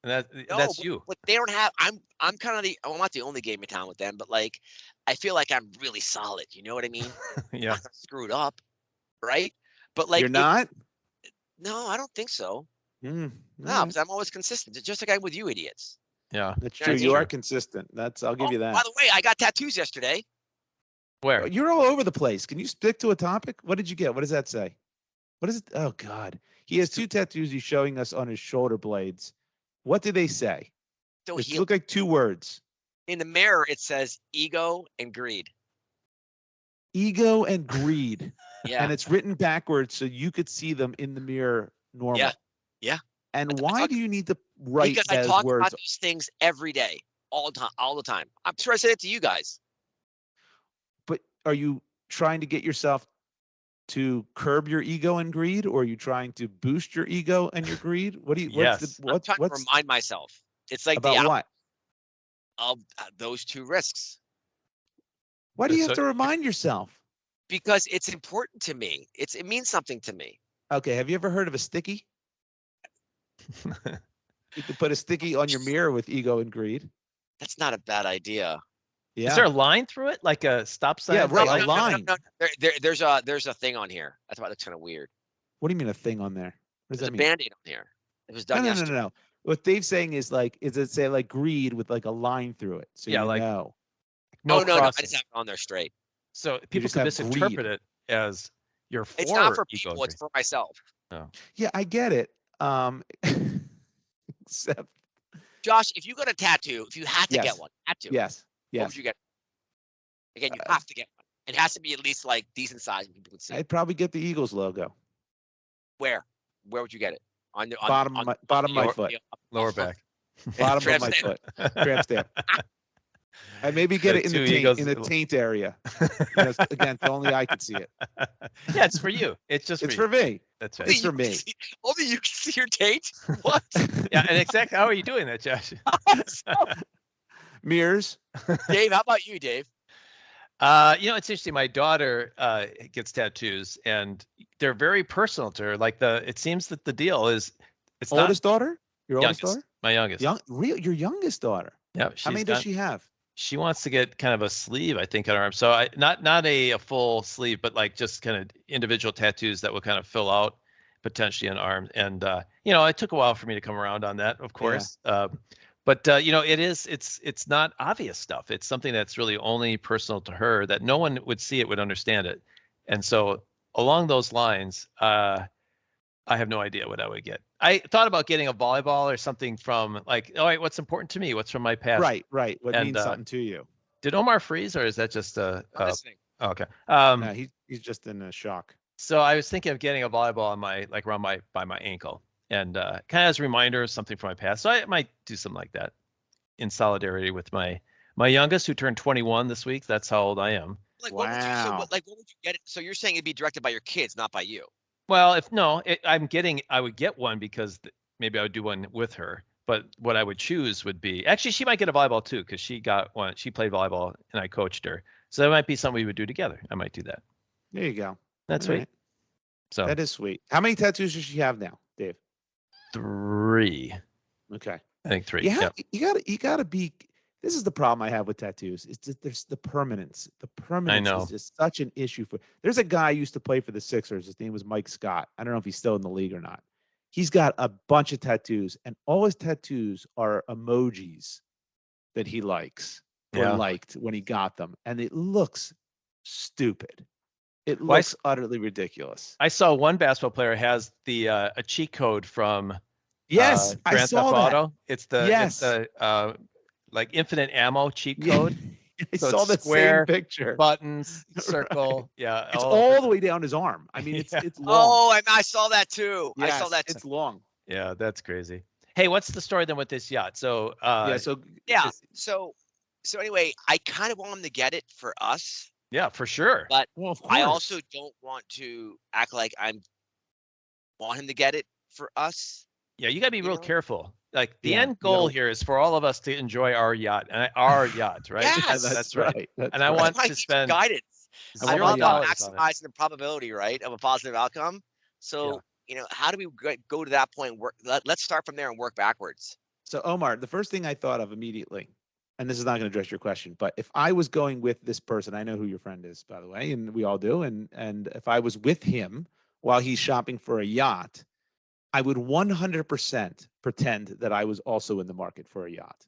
And No, that's but, you. But they don't have. I'm kind of I'm not the only game in town with them, but like, I feel like I'm really solid. You know what I mean? Yeah. I'm screwed up, right? But like, You're not? No, I don't think so. Mm, No, all right. because I'm always consistent. Just like I'm with you idiots. Yeah. That's Yeah, true. it's You true. are consistent. I'll give you By that. the way, I got tattoos yesterday. Where? You're all over the place. Can you stick to a topic? What did you get? What does that say? What is it? Oh God. He has two tattoos he's showing us on his shoulder blades. What do they say? So They he, look like two words. in the mirror, it says ego and greed. Ego and greed. Yeah. And it's written backwards so you could see them in the mirror normal. Yeah. Yeah. And why do you need to write Because I those talk words? about those things every day, all the time. I'm sure I said it to you guys. But are you trying to get yourself to curb your ego and greed, or are you trying to boost your ego and your greed? What do you? Yes. I'm trying to What's remind myself. It's like the about what? of those two risks Why do you have So- to remind yourself? because it's important to me. It means something to me. Okay, have you ever heard of a sticky? You could put a sticky on your mirror with ego and greed. That's not a bad idea. Yeah. Is there a line through it, like a stop sign? Yeah, for right, light? a line. No. There's a thing on here. That's why it looks kind of weird. What do you mean a thing on there? What does There's that a mean? Band-Aid on here. It was done No. yesterday. What Dave's saying is it say like greed with like a line through it? So Yeah, you like- know. No No. I crossing. just have it on there straight. So people just could have misinterpret it as you're for It's not for ego people. It's for myself. Yeah, I get it. Except Josh, if you got a tattoo, if you had to Yes. get one, yes. what Yes. would you get? Again, you have to get one. It has to be at least like decent size and people can see. I'd probably get the Eagles logo. Where would you get it? On the Bottom of my foot. lower back. Bottom of Tramp my stamp. foot. Tramp stamp. I maybe get The it in two the taint, Eagles- in the taint area. Again, only I could see it. Yeah, it's for you. It's just It's for for you. me. That's It's right. for me. Only you can see your taint? What? Yeah, and exactly how are you doing that, Josh? Mirrors. Dave, how about you, Dave? It's interesting. My daughter gets tattoos, and they're very personal to her. Like it seems that the deal is it's Oldest daughter? Your not oldest daughter? my youngest. Your youngest daughter. Yeah, How many does she have? She wants to get kind of a sleeve, I think, on her arm. So not a full sleeve, but like just kind of individual tattoos that will kind of fill out potentially an arm. And it took a while for me to come around on that, of course. But it's not obvious stuff. It's something that's really only personal to her that no one would see it, would understand it. And so along those lines, I have no idea what I would get. I thought about getting a volleyball or something from like, all right, what's important to me? What's from my past? Right. What And, means something to you? Did Omar freeze, or is that just I'm listening. okay. No, he's just in a shock. So I was thinking of getting a volleyball on by my ankle, and kind of as a reminder of something from my past. So I might do something like that in solidarity with my youngest, who turned 21 this week. That's how old I am. Like, Wow. what would you get? So you're saying it'd be directed by your kids, not by you. Well, I would get one because maybe I would do one with her. But what I would choose would be, actually, she might get a volleyball too, because she got one. She played volleyball and I coached her. So that might be something we would do together. I might do that. There you go. That's All sweet. right. So That is sweet. How many tattoos does she have now, Dave? 3. Okay. I think 3. Yeah, Yep. you gotta be. This is the problem I have with tattoos. It's just there's the permanence. The permanence know. is just such an issue for. There's a guy who used to play for the Sixers. His name was Mike Scott. I don't know if he's still in the league or not. He's got a bunch of tattoos, and all his tattoos are emojis that he likes or Yeah. liked when he got them, and it looks stupid. It Well, I looks utterly ridiculous. I saw one basketball player has the a cheat code from Yes, I Grand saw Theft that. Auto. It's the like infinite ammo cheat code. I So saw it's the square, same picture. Buttons, circle. Yeah. It's all the way down his arm. I mean, it's Yeah. it's long. Oh, I saw that too. I saw Yes, that. It's long. Yeah, that's crazy. Hey, what's the story then with this yacht? So Yeah. So Yeah. it's- So anyway, I kind of want him to get it for us, yeah, for sure. but well, of course. I also don't want to act like want him to get it for us. Yeah, you got to be You real know? careful. Like the Yeah, end you goal gotta- here is for all of us to enjoy our yacht and our yacht, right? Yes. That's right. That's And I right. want That's why I to need spend guidance. I I'm want all my about $0 on it. maximizing the probability, right, of a positive outcome. So, how do we go to that point? Let's start from there and work backwards. So Omar, the first thing I thought of immediately, and this is not going to address your question, but if I was going with this person, I know who your friend is, by the way, and we all do, and if I was with him while he's shopping for a yacht, I would 100% pretend that I was also in the market for a yacht.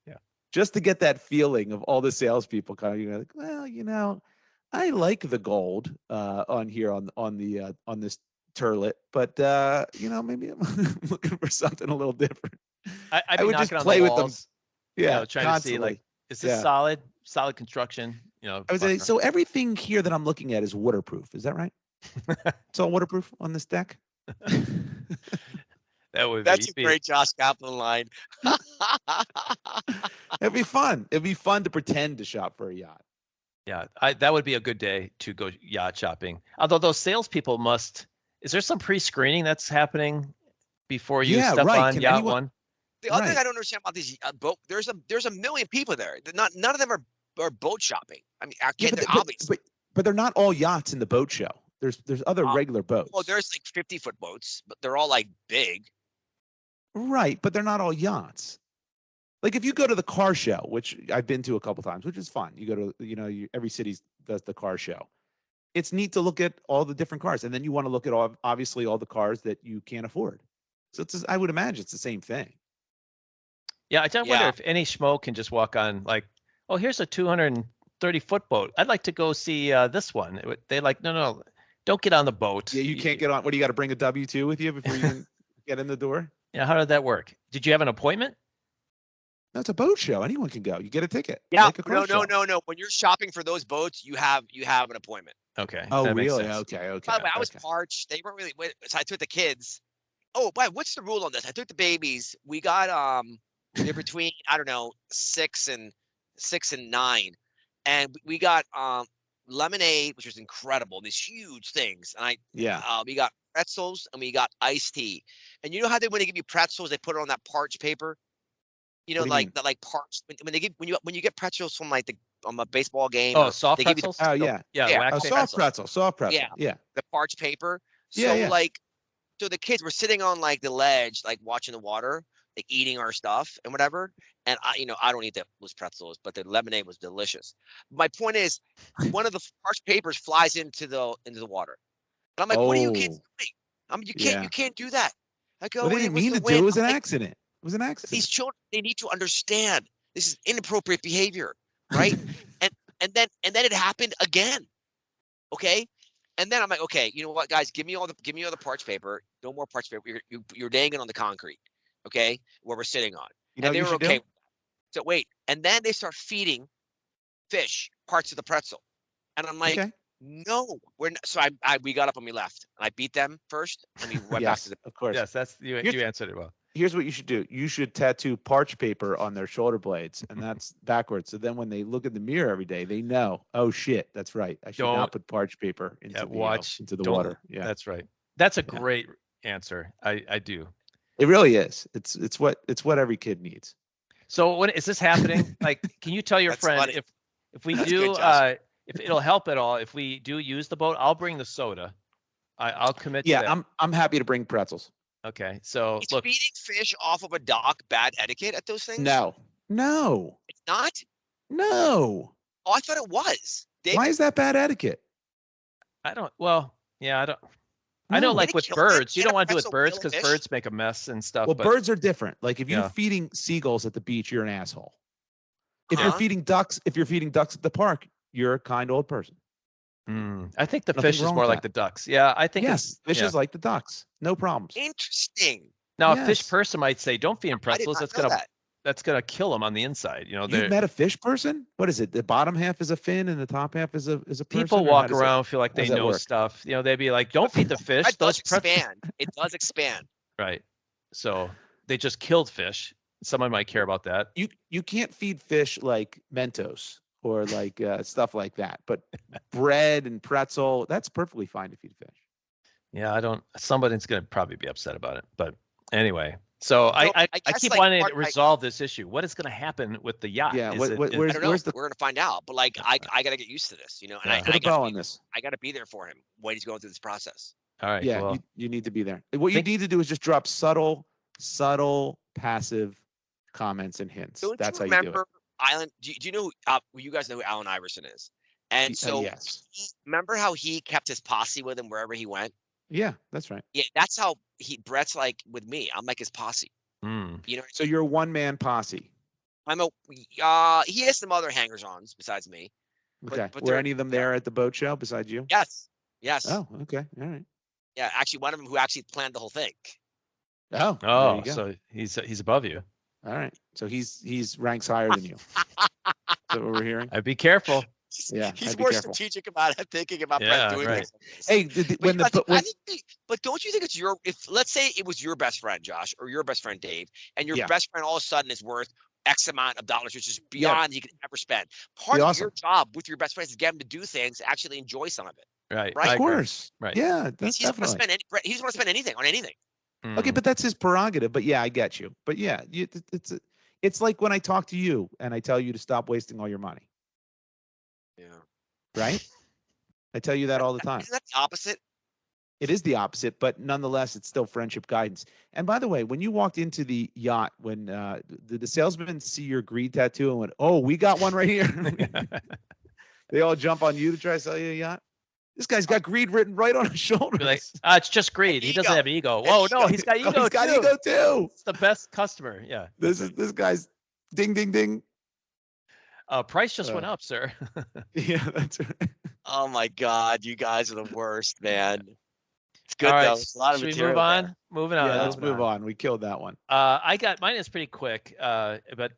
Yeah. Just to get that feeling of all the salespeople kind of like, well, I like the gold on here on this turlet, but maybe I'm looking for something a little different. I'd I be would just knocking on the play with them, walls, yeah, trying to see like, constantly. is this Yeah. solid construction? I would say, so everything here that I'm looking at is waterproof. Is that right? It's all waterproof on this deck. That would That's a be great Josh Kaplan line. It'd be fun. It'd be fun to pretend to shop for a yacht. yeah. That would be a good day to go yacht shopping. Although those salespeople must. Is there some pre-screening that's happening before you step on Can yacht anyone, one? The other thing Right. I don't understand about these boat, there's a million people there. None of them are boat shopping. I mean, Yeah, they're obvious. but they're not all yachts in the boat show. There's other regular boats. Well, there's like 50-foot boats, but they're all like big. Right, but they're not all yachts. Like if you go to the car show, which I've been to a couple times, which is fun. You go to, every city does the car show. It's neat to look at all the different cars, and then you want to look at obviously all the cars that you can't afford. So I would imagine it's the same thing. Yeah, I wonder if any schmo can just walk on like, oh, here's a 230-foot boat. I'd like to go see this one. They like, no, don't get on the boat. Yeah, you can't get on. What do you got to bring a W-2 with you before you can get in the door? Yeah, how did that work? Did you have an appointment? No, it's a boat show. Anyone can go. You get a ticket. Yeah, like a car show. no. When you're shopping for those boats, you have an appointment. Okay. Oh, that makes really? sense. Okay. By the way, I was parched. They weren't really. So I took the kids. Oh, but what's the rule on this? I took the babies. We got they're between I don't know 6 and 9, and we got lemonade, which was incredible. These huge things, and we got pretzels and we got iced tea. And you know how when they give you pretzels, they put it on that parched paper. You know, What do you like mean? that, like parched. When they give when you get pretzels from like on a baseball game. Oh, or soft they give you pretzels? Oh, yeah. Yeah, wax A paper. soft pretzel. Yeah. The parched paper. Yeah, So yeah. like, so the kids were sitting on like the ledge, like watching the water, like eating our stuff and whatever. And I don't eat those pretzels, but the lemonade was delicious. My point is, one of the parched papers flies into the water. And I'm like, what are you kids doing? I mean, you can't do that. I go, Well, they didn't mean to do it. It was an accident. It was an accident. These children, they need to understand this is inappropriate behavior, right? and then it happened again. Okay. And then I'm like, okay, you know what, guys, give me all the parched paper. No more parched paper. You're laying it on the concrete, okay, where we're sitting on. You know and they what were you should okay. do? So wait, and then they start feeding fish parts of the pretzel, and I'm like, Okay. no, we're not. So we got up and we left, and I beat them first, and we went back to the. Of course. Yes, that's you answered it well. Here's what you should do. You should tattoo parch paper on their shoulder blades, and that's backwards. So then when they look in the mirror every day, they know, oh shit, that's right. I should not put parch paper into the water. Yeah, that's right. That's a great answer. I do. It really is. It's what every kid needs. So when is this happening? Like, can you tell your friend funny. if we That's do good, if it'll help at all if we do use the boat? I'll bring the soda. I'll commit to that. Yeah, I'm happy to bring pretzels. Okay, so Is look, feeding fish off of a dock bad etiquette at those things? No, It's not. no. Oh, I thought it was. Why is that bad etiquette? I don't. Well, yeah, I don't. I know, No. like with birds, you don't want to do it with birds because fish? birds make a mess and stuff. Well, but birds are different. Like if you're Yeah. feeding seagulls at the beach, you're an asshole. If Uh-huh. you're feeding ducks at the park, you're a kind old person. I think the Nothing fish is wrong more with like that. the ducks. Yeah, I think Yes, fish yeah. is like the ducks. No problems. Interesting. Now a Yes. fish person might say, "Don't feed them I did pretzels. not know that. That's gonna kill them on the inside." You know, You've met a fish person? What is it? The bottom half is a fin and the top half is a person? people Or how walk does it- around feel like how they does that know work? stuff. You know, they'd be like, "Don't feed the fish. That Those does pretzels." expand. It does expand. Right. So they just killed fish. Someone might care about that. You can't feed fish like Mentos or like stuff like that. But bread and pretzel, that's perfectly fine to feed fish. Yeah, I don't. Somebody's gonna probably be upset about it. But anyway, so I guess, keep like, wanting part- to resolve this issue. What is gonna happen with the yacht? Yeah, Is what- it- what- is- where's- I don't know. the- We're gonna find out. But like, I gotta get used to this, you know. And Yeah. Put a bow on this. I gotta be there for him when he's going through this process. all right. Yeah, Well, you need to be there. What you Think- need to do is just drop subtle, passive comments and hints. Don't That's you how you do it. remember Alan? Do you know? You guys know who Allen Iverson is? And so, yes. remember how he kept his posse with him wherever he went? Yeah, that's right. Yeah, that's how Brett's like with me. I'm like his posse. Mm. You know, So you're a one-man posse. he has some other hangers-ons besides me. Okay. But Were any of them there at the boat show besides you? Yes. Oh, okay. All right. Yeah, actually, one of them who actually planned the whole thing. Oh, there Oh, you go. so he's above you. All right. So he's ranks higher than you. Is that what we're hearing? I'd be careful. Yeah, He's I'd be more careful. strategic about it, thinking about Yeah, Brett doing right. things like this. Hey, But don't you think it's if let's say it was your best friend, Josh, or your best friend, Dave, and your best friend all of a sudden is worth X amount of dollars, which is beyond you could ever spend. Part of your job with your best friends is to get him to do things, actually enjoy some of it. Right. Right. Of course. Right. Yeah, that's He's definitely. He doesn't want to spend anything on anything. Okay, but that's his prerogative. But yeah, I get you. But yeah, it's like when I talk to you and I tell you to stop wasting all your money. Yeah. Right? I tell you that all the time. Isn't that the opposite? It is the opposite, but nonetheless, it's still friendship guidance. And by the way, when you walked into the yacht, when the salesman see your greed tattoo and went, "Oh, we got one right here," they all jump on you to try to sell you a yacht. This guy's got greed written right on his shoulders. Like, it's just greed. He doesn't have ego. Whoa, no, he's got ego He's got too. ego too. It's the best customer. Yeah. This guy's ding ding ding. Price just went up, sir. Yeah, that's right. Oh my God, you guys are the worst, man. It's good All right, though. It's a lot of should we material move on? there. Moving on. Yeah, let's move on. We killed that one. I got mine is pretty quick, but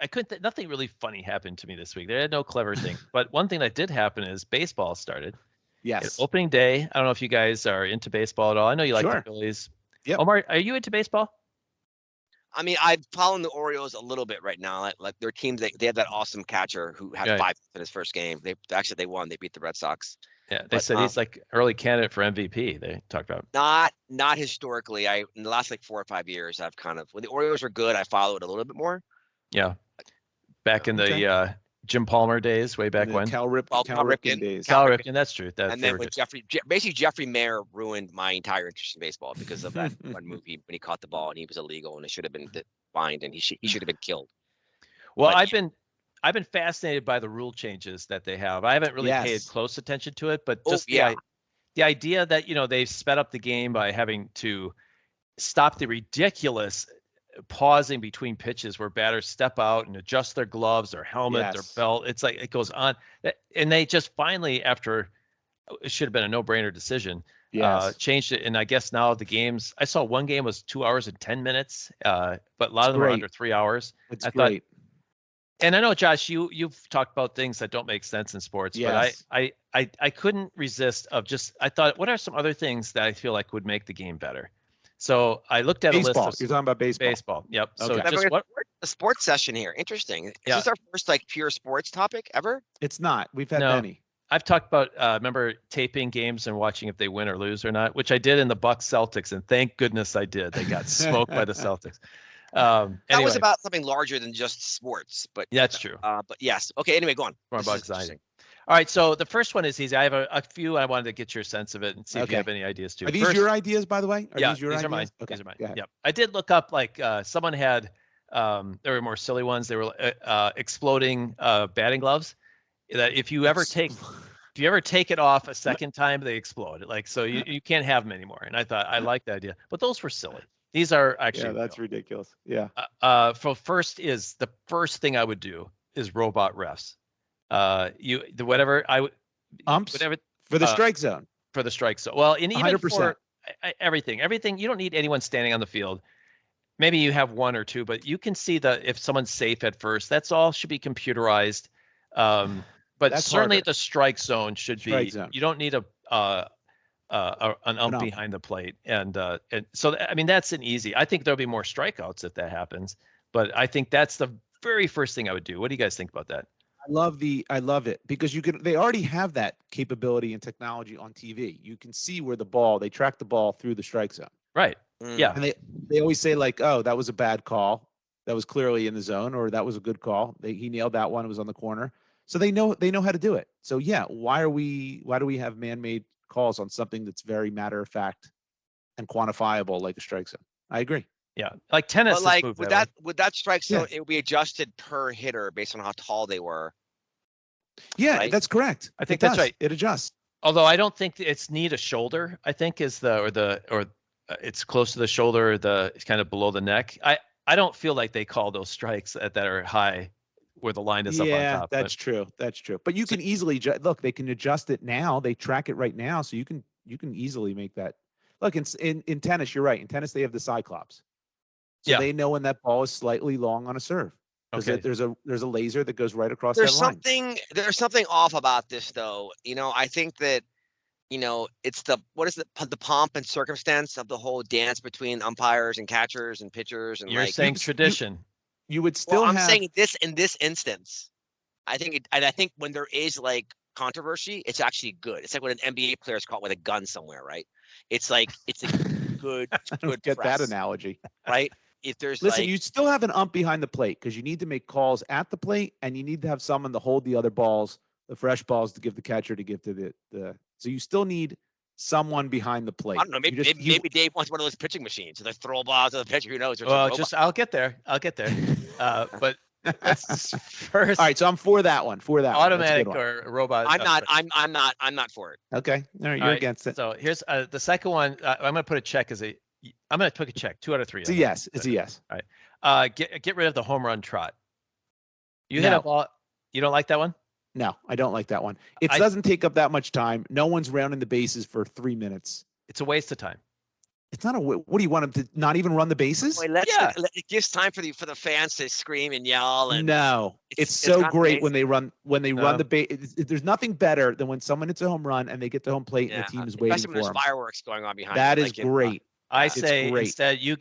I couldn't. Nothing really funny happened to me this week. There had no clever thing, but one thing that did happen is baseball started. Yes. It's opening day. I don't know if you guys are into baseball at all. I know you like the Phillies. Yep. Omar, are you into baseball? I mean, I'm following the Orioles a little bit right now. Like their teams, they have that awesome catcher who had 5 in his first game. They won. They beat the Red Sox. Yeah, they said he's like early candidate for MVP. They talked about not historically. In the last like 4 or 5 years, I've kind of when the Orioles were good, I followed a little bit more. Yeah, back in the Jim Palmer days, way back when. Cal Ripken days. Cal Ripken, that's true. And then when Jeffrey Mayer ruined my entire interest in baseball because of that one movie when he caught the ball and he was illegal and it should have been fined and he should have been killed. Well, but, I've been fascinated by the rule changes that they have. I haven't really paid close attention to it, but just the idea that they've sped up the game by having to stop the ridiculous pausing between pitches where batters step out and adjust their gloves, their helmet, their belt. It's like it goes on, and they just finally, after it should have been a no-brainer decision, changed it. And I guess now the games. I saw one game was 2 hours and 10 minutes, but a lot of them are under 3 hours. It's great. And I know, Josh, you've talked about things that don't make sense in sports, but I couldn't resist of just, I thought, what are some other things that I feel like would make the game better? So I looked at a list of. You're talking about baseball. Baseball. Yep. Okay. So just what? A sports session here. Interesting. Is this our first like pure sports topic ever? It's not. We've had many. I've talked about remember taping games and watching if they win or lose or not, which I did in the Bucks Celtics, and thank goodness I did. They got smoked by the Celtics. That was about something larger than just sports, but that's true. But yes. Okay. Anyway, go on. More about exciting. All right, so the first one is easy. I have a few. I wanted to get your sense of it and see if you have any ideas too. Are these your ideas, by the way? These are mine. Okay. These are mine. Yep. I did look up someone had. There were more silly ones. They were exploding batting gloves. That if you ever take it off a second time, they explode. Like so, you can't have them anymore. And I thought I liked the idea, but those were silly. These are actually that's ridiculous. Yeah. The first thing I would do is robot refs. Umps whatever for the strike zone. For the strike zone. Well, and even 100%. for everything, you don't need anyone standing on the field. Maybe you have one or two, but you can see that if someone's safe at first, that's all should be computerized. But that's certainly harder. The strike zone should be. Zone. You don't need an ump behind the plate, and so I mean that's an easy. I think there'll be more strikeouts if that happens, but I think that's the very first thing I would do. What do you guys think about that? I love it because they already have that capability and technology on TV. You can see where they track the ball through the strike zone. Right. Yeah. And they always say like, oh, that was a bad call. That was clearly in the zone, or that was a good call. He nailed that one. It was on the corner. So they know how to do it. So yeah, why do we have man-made calls on something that's very matter of fact and quantifiable like a strike zone? I agree. Yeah, like tennis. But like would that strike zone, it would be adjusted per hitter based on how tall they were. Yeah, right? that's correct. I think that's right. It adjusts. Although I don't think it's knee to shoulder. I think is it's close to the shoulder. It's kind of below the neck. I don't feel like they call those strikes that are high, where the line is up on top. That's true. That's true. But you can easily look. They can adjust it now. They track it right now, so you can easily make that. Look, in tennis, you're right. In tennis, they have the Cyclops, so they know when that ball is slightly long on a serve. Okay. There's a laser that goes right across that line. There's something off about this, though. I think that, it's the pomp and circumstance of the whole dance between umpires and catchers and pitchers. And you're saying tradition. You would still. I'm saying this in this instance. I think when there is like controversy, it's actually good. It's like when an NBA player is caught with a gun somewhere, right? It's like it's a good. I don't get press, that analogy, right? If there's you still have an ump behind the plate because you need to make calls at the plate, and you need to have someone to hold the other balls, the fresh balls, to give the catcher to give to the. So you still need someone behind the plate. I don't know. Maybe Dave wants one of those pitching machines. So they throw balls to the pitcher. Who knows? Well, I'll get there. But let's first. All right, so I'm for that one. Automatic or robot. I'm not for it. Okay, all right, you're against it. So here's the second one. I'm going to put a check I'm going to put a check. 2 out of 3. It's a yes. It's a yes. All right. Get rid of the home run trot. Hit a ball. You don't like that one? No, I don't like that one. It doesn't take up that much time. No one's rounding the bases for 3 minutes. It's a waste of time. It's not what do you want them to not even run the bases? Boy, it gives time for the fans to scream and yell. And no, it's so great when they run the base. There's nothing better than when someone hits a home run and they get to home plate and the team is waiting for them. Especially when there's fireworks going on behind. That is great. I say instead you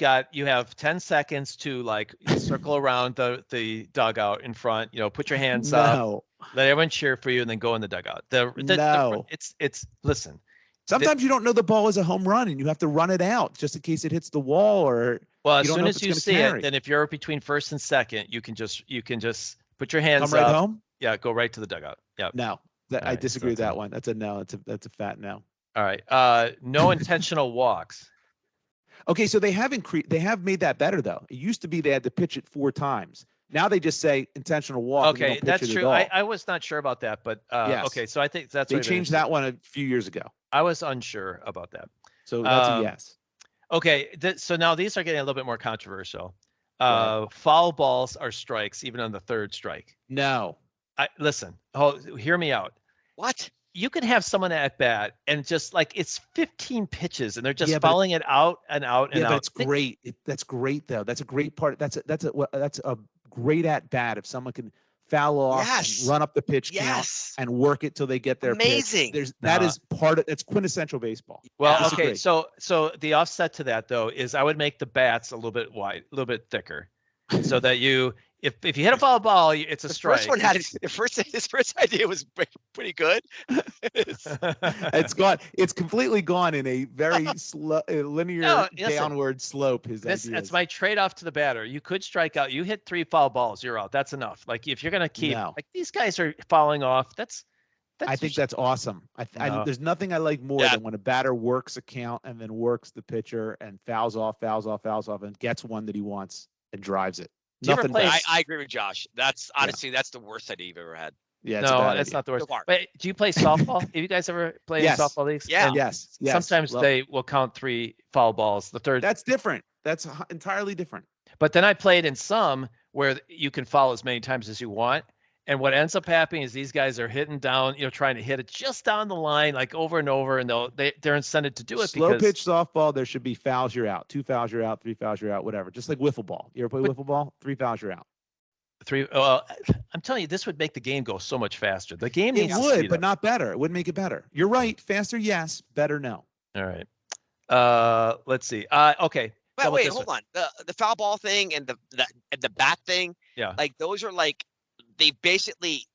have 10 seconds to circle around the dugout in front. Put your hands up, let everyone cheer for you, and then go in the dugout. It's listen. Sometimes you don't know the ball is a home run, and you have to run it out just in case it hits the wall or. Well, as soon as you see it, then if you're between first and second, you can just put your hands up. Come right home. Yeah, go right to the dugout. Yeah. No, I disagree with that one. That's a no. That's a fat no. All right. No intentional walks. Okay, so they have made that better though. It used to be they had to pitch it 4 times. Now they just say intentional walk. Okay, that's true. I was not sure about that, but yes. Okay, so I think they changed that one a few years ago. I was unsure about that. So that's a yes. Okay, so now these are getting a little bit more controversial. Right. Foul balls are strikes even on the 3rd strike. No. Listen. Hear me out. What? You can have someone at bat and just it's 15 pitches and they're just fouling it out and out and out. Yeah, but it's great. That's great though. That's a great part. That's a great at bat if someone can foul off and run up the pitch count and work it till they get their amazing. Pitch. That's quintessential baseball. Well, okay, so the offset to that though is I would make the bats a little bit wide, a little bit thicker, so that if you hit a foul ball, it's a strike. His first idea was pretty good. It's gone. It's completely gone in a very slow, linear downward slope. That's my trade-off to the batter. You could strike out. You hit 3 foul balls, you're out. That's enough. If you're gonna keep these guys are fouling off, I think that's awesome. There's nothing I like more than when a batter works a count and then works the pitcher and fouls off, and gets one that he wants and drives it. I agree with Josh. That's honestly that's the worst idea you've ever had. Yeah, that's not the worst. But do you play softball? Have you guys ever played in softball leagues? Yeah. Yes. Sometimes they will count 3 foul balls. The 3rd. That's different. That's entirely different. But then I played in some where you can foul as many times as you want. And what ends up happening is these guys are hitting down, trying to hit it just down the line, over and over, and they're incented to do it. Slow pitch softball, there should be fouls, you're out. 2 fouls, you're out. 3 fouls, you're out. Whatever. Just like wiffle ball. You ever play wiffle ball? 3 fouls, you're out. 3. I'm telling you, this would make the game go so much faster. The game needs to would, but not better. It would make it better. You're right. Faster, yes. Better, no. All right. Let's see. Okay. But wait, hold on. The foul ball thing and the bat thing. Yeah. Those are they basically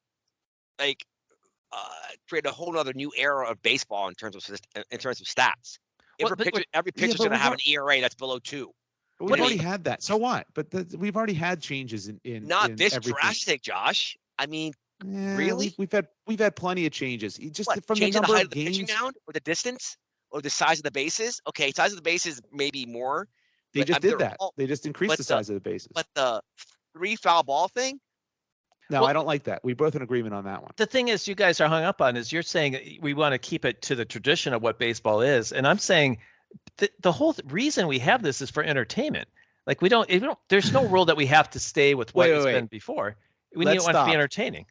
create a whole other new era of baseball in terms of stats. Every pitcher's going to have an ERA that's below 2. We've already had that. So what? But we've already had changes in not in this everything. Drastic, Josh. I mean, really? We've had plenty of changes. Just from change the number the height of the games, pitching mound, or the distance, or the size of the bases. Okay, size of the bases maybe more. They just did that. They just increased the size of the bases. But the 3 foul ball thing. No, Well, I don't like that. We both in agreement on that one. the thing is, you guys are hung up on is you're saying we want to keep it to the tradition of what baseball is, and I'm saying the whole reason we have this is for entertainment. Like we don't there's no rule that we have to stay with what it's been before. We need it to be entertaining.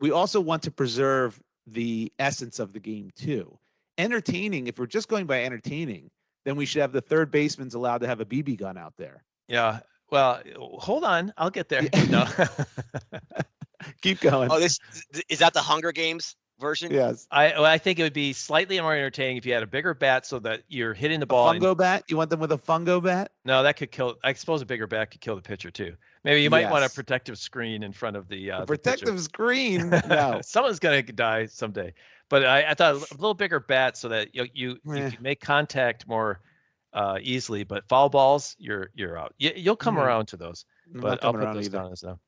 We also want to preserve the essence of the game too. Entertaining, if we're just going by entertaining, then we should have the third baseman's allowed to have a BB gun out there. Yeah. Well, hold on. I'll get there. No. Keep going. Oh, is that the Hunger Games version? Yes. I think it would be slightly more entertaining if you had a bigger bat so that you're hitting the ball. A fungo bat? You want them with a fungo bat? No, that could kill. I suppose a bigger bat could kill the pitcher too. Maybe you might want a protective screen in front of the protective screen. No, someone's gonna die someday. But I thought a little bigger bat so that you can make contact more easily. But foul balls, you're out. You'll come around to those. But I'll put those down as now.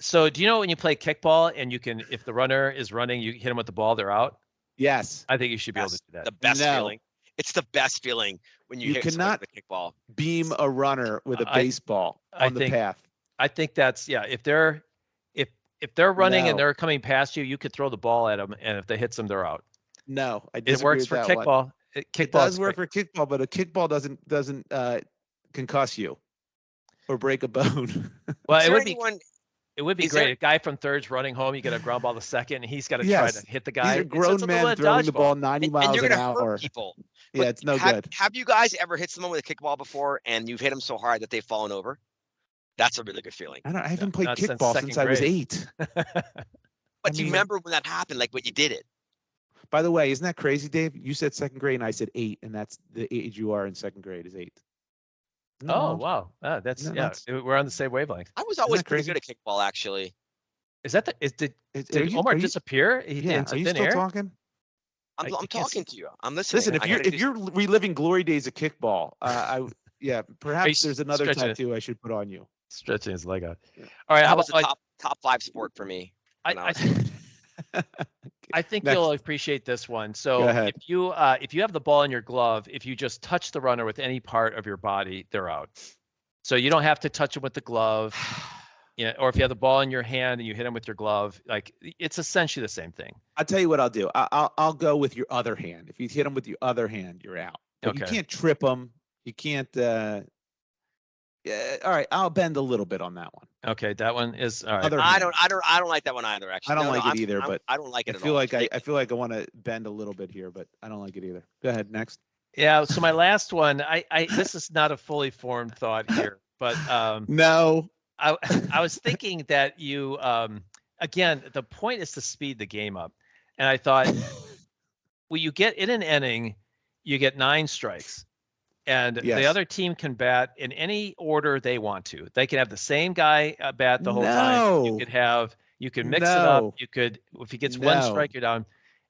So do you know when you play kickball and you can, if the runner is running, you hit them with the ball, they're out? Yes. I think you should be able to do that. The best feeling. It's the best feeling when you hit cannot with a kickball. Beam a runner with a baseball on the path. I think that's if they're running and they're coming past you, you could throw the ball at them, and if they hit them, they're out. No, I it works for kickball. It does work for kickball, but a kickball doesn't concuss you or break a bone. Well, it would be great. A guy from third's running home, you get a ground ball to second, and he's got to try to hit the guy. These are grown men throwing the ball 90 miles an hour. Hurt people. Yeah, it's no good. Have you guys ever hit someone with a kickball before and you've hit them so hard that they've fallen over? That's a really good feeling. I haven't played kickball since I was 8. But you remember when that happened, like when you did it. By the way, isn't that crazy, Dave? You said second grade and I said 8, and that's the age you are in second grade is 8. Oh, wow. We're on the same wavelength. I was always pretty good at kickball, actually. Is that did Omar disappear? Are you still talking? I'm talking to you. I'm listening. Listen, if you're reliving glory days of kickball, perhaps there's another tattoo I should put on you. Stretching his leg out. All right, that was the top 5 sport for me. I think you'll appreciate this one. So if you have the ball in your glove, if you just touch the runner with any part of your body, they're out. So you don't have to touch them with the glove. Or if you have the ball in your hand and you hit them with your glove, like it's essentially the same thing. I'll tell you what I'll do. I'll go with your other hand. If you hit them with your other hand, you're out. But you can't trip them. You can't. All right, I'll bend a little bit on that one. Okay, that one is all right. I don't like that one either. Actually, I don't like it either. But I don't like it. I feel like I want to bend a little bit here, but I don't like it either. Go ahead, next. Yeah. So my last one, this is not a fully formed thought here, but no. I was thinking that you again, the point is to speed the game up, and I thought, well, you get in an inning, you get 9 strikes. And the other team can bat in any order they want to. They can have the same guy bat the whole time. You could mix it up. You could, if he gets 1 strike, you're down.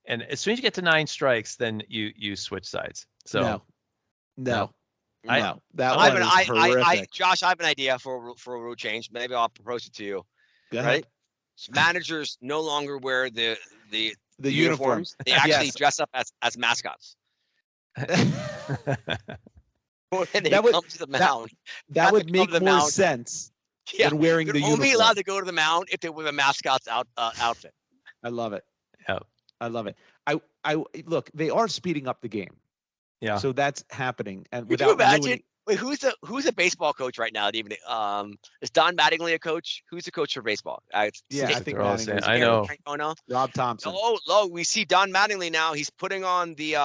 And as soon as you get to 9 strikes, then you switch sides. So no. Josh, I have an idea for a rule change. Maybe I'll propose it to you. Right? So managers no longer wear the uniforms. They actually dress up as mascots. When they come to the mound. That would make more sense than wearing the uniform. Only allowed to go to the mound if they were the mascot's outfit. I love it. Yeah. I love it. I look, they are speeding up the game. Yeah. So that's happening. And Could you imagine? Wait, who's a baseball coach right now? Even is Don Mattingly a coach? Who's the coach for baseball? I think I know. Rob Thompson. Oh, we see Don Mattingly now. He's putting on the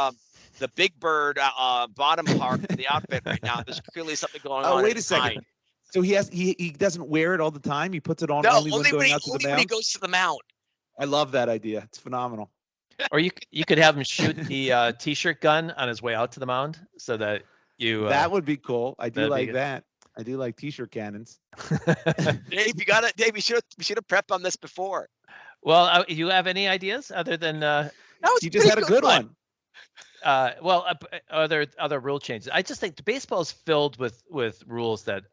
Big Bird bottom part of the outfit right now. There's clearly something going on. Oh, wait a second. So he doesn't wear it all the time. He puts it on only when going out to the mound. When he goes to the mound. I love that idea. It's phenomenal. Or you could have him shoot the T-shirt gun on his way out to the mound, so that you. That would be cool. I do like that. I do like T-shirt cannons. Dave, Dave, we should have prepped on this before. Well, you have any ideas other than? You just had a good one. Other rule changes. I just think the baseball is filled with rules that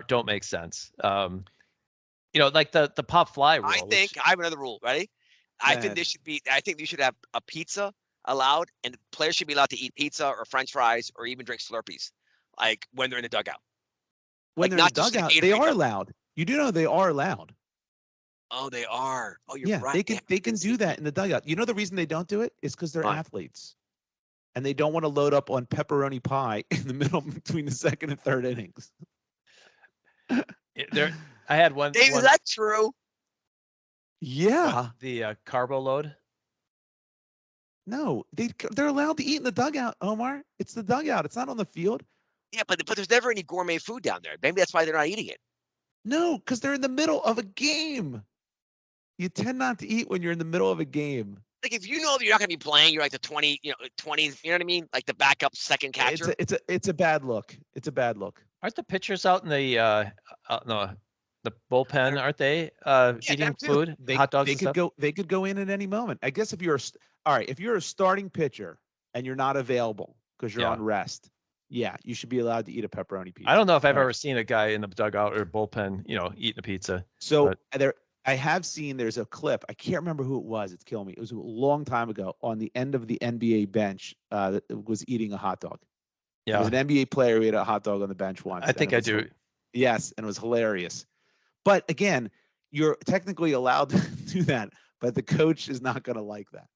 don't make sense. Like the pop fly rule. I have another rule. Ready? I think you should have a pizza allowed, and players should be allowed to eat pizza or French fries or even drink Slurpees, like when they're in the dugout. When they're in the dugout, they are allowed. You do know they are allowed. Oh, they are. Oh, you're Yeah, right. they can do that in the dugout. You know the reason they don't do it is because they're Why? athletes, and they don't want to load up on pepperoni pie in the middle between the second and third innings. There, I had one. Dave, is that true? Yeah. The carbo load. No, they're allowed to eat in the dugout, Omar. It's the dugout. It's not on the field. Yeah, but there's never any gourmet food down there. Maybe that's why they're not eating it. No, because they're in the middle of a game. You tend not to eat when you're in the middle of a game. Like if you know that you're not going to be playing, you're like the 20, 20s. You know what I mean? Like the backup second catcher. It's a bad look. It's a bad look. Aren't the pitchers out in the no, the bullpen? Aren't they eating food, hot dogs? They could go in at any moment. I guess if you're a starting pitcher and you're not available because you're on rest, yeah, you should be allowed to eat a pepperoni pizza. I don't know if I've ever seen a guy in the dugout or bullpen, eating a pizza. So I have seen there's a clip. I can't remember who it was. It's killing me. It was a long time ago on the end of the NBA bench that was eating a hot dog. Yeah. It was an NBA player who ate a hot dog on the bench once. I think I do. Yes, and it was hilarious. But again, you're technically allowed to do that, but the coach is not going to like that.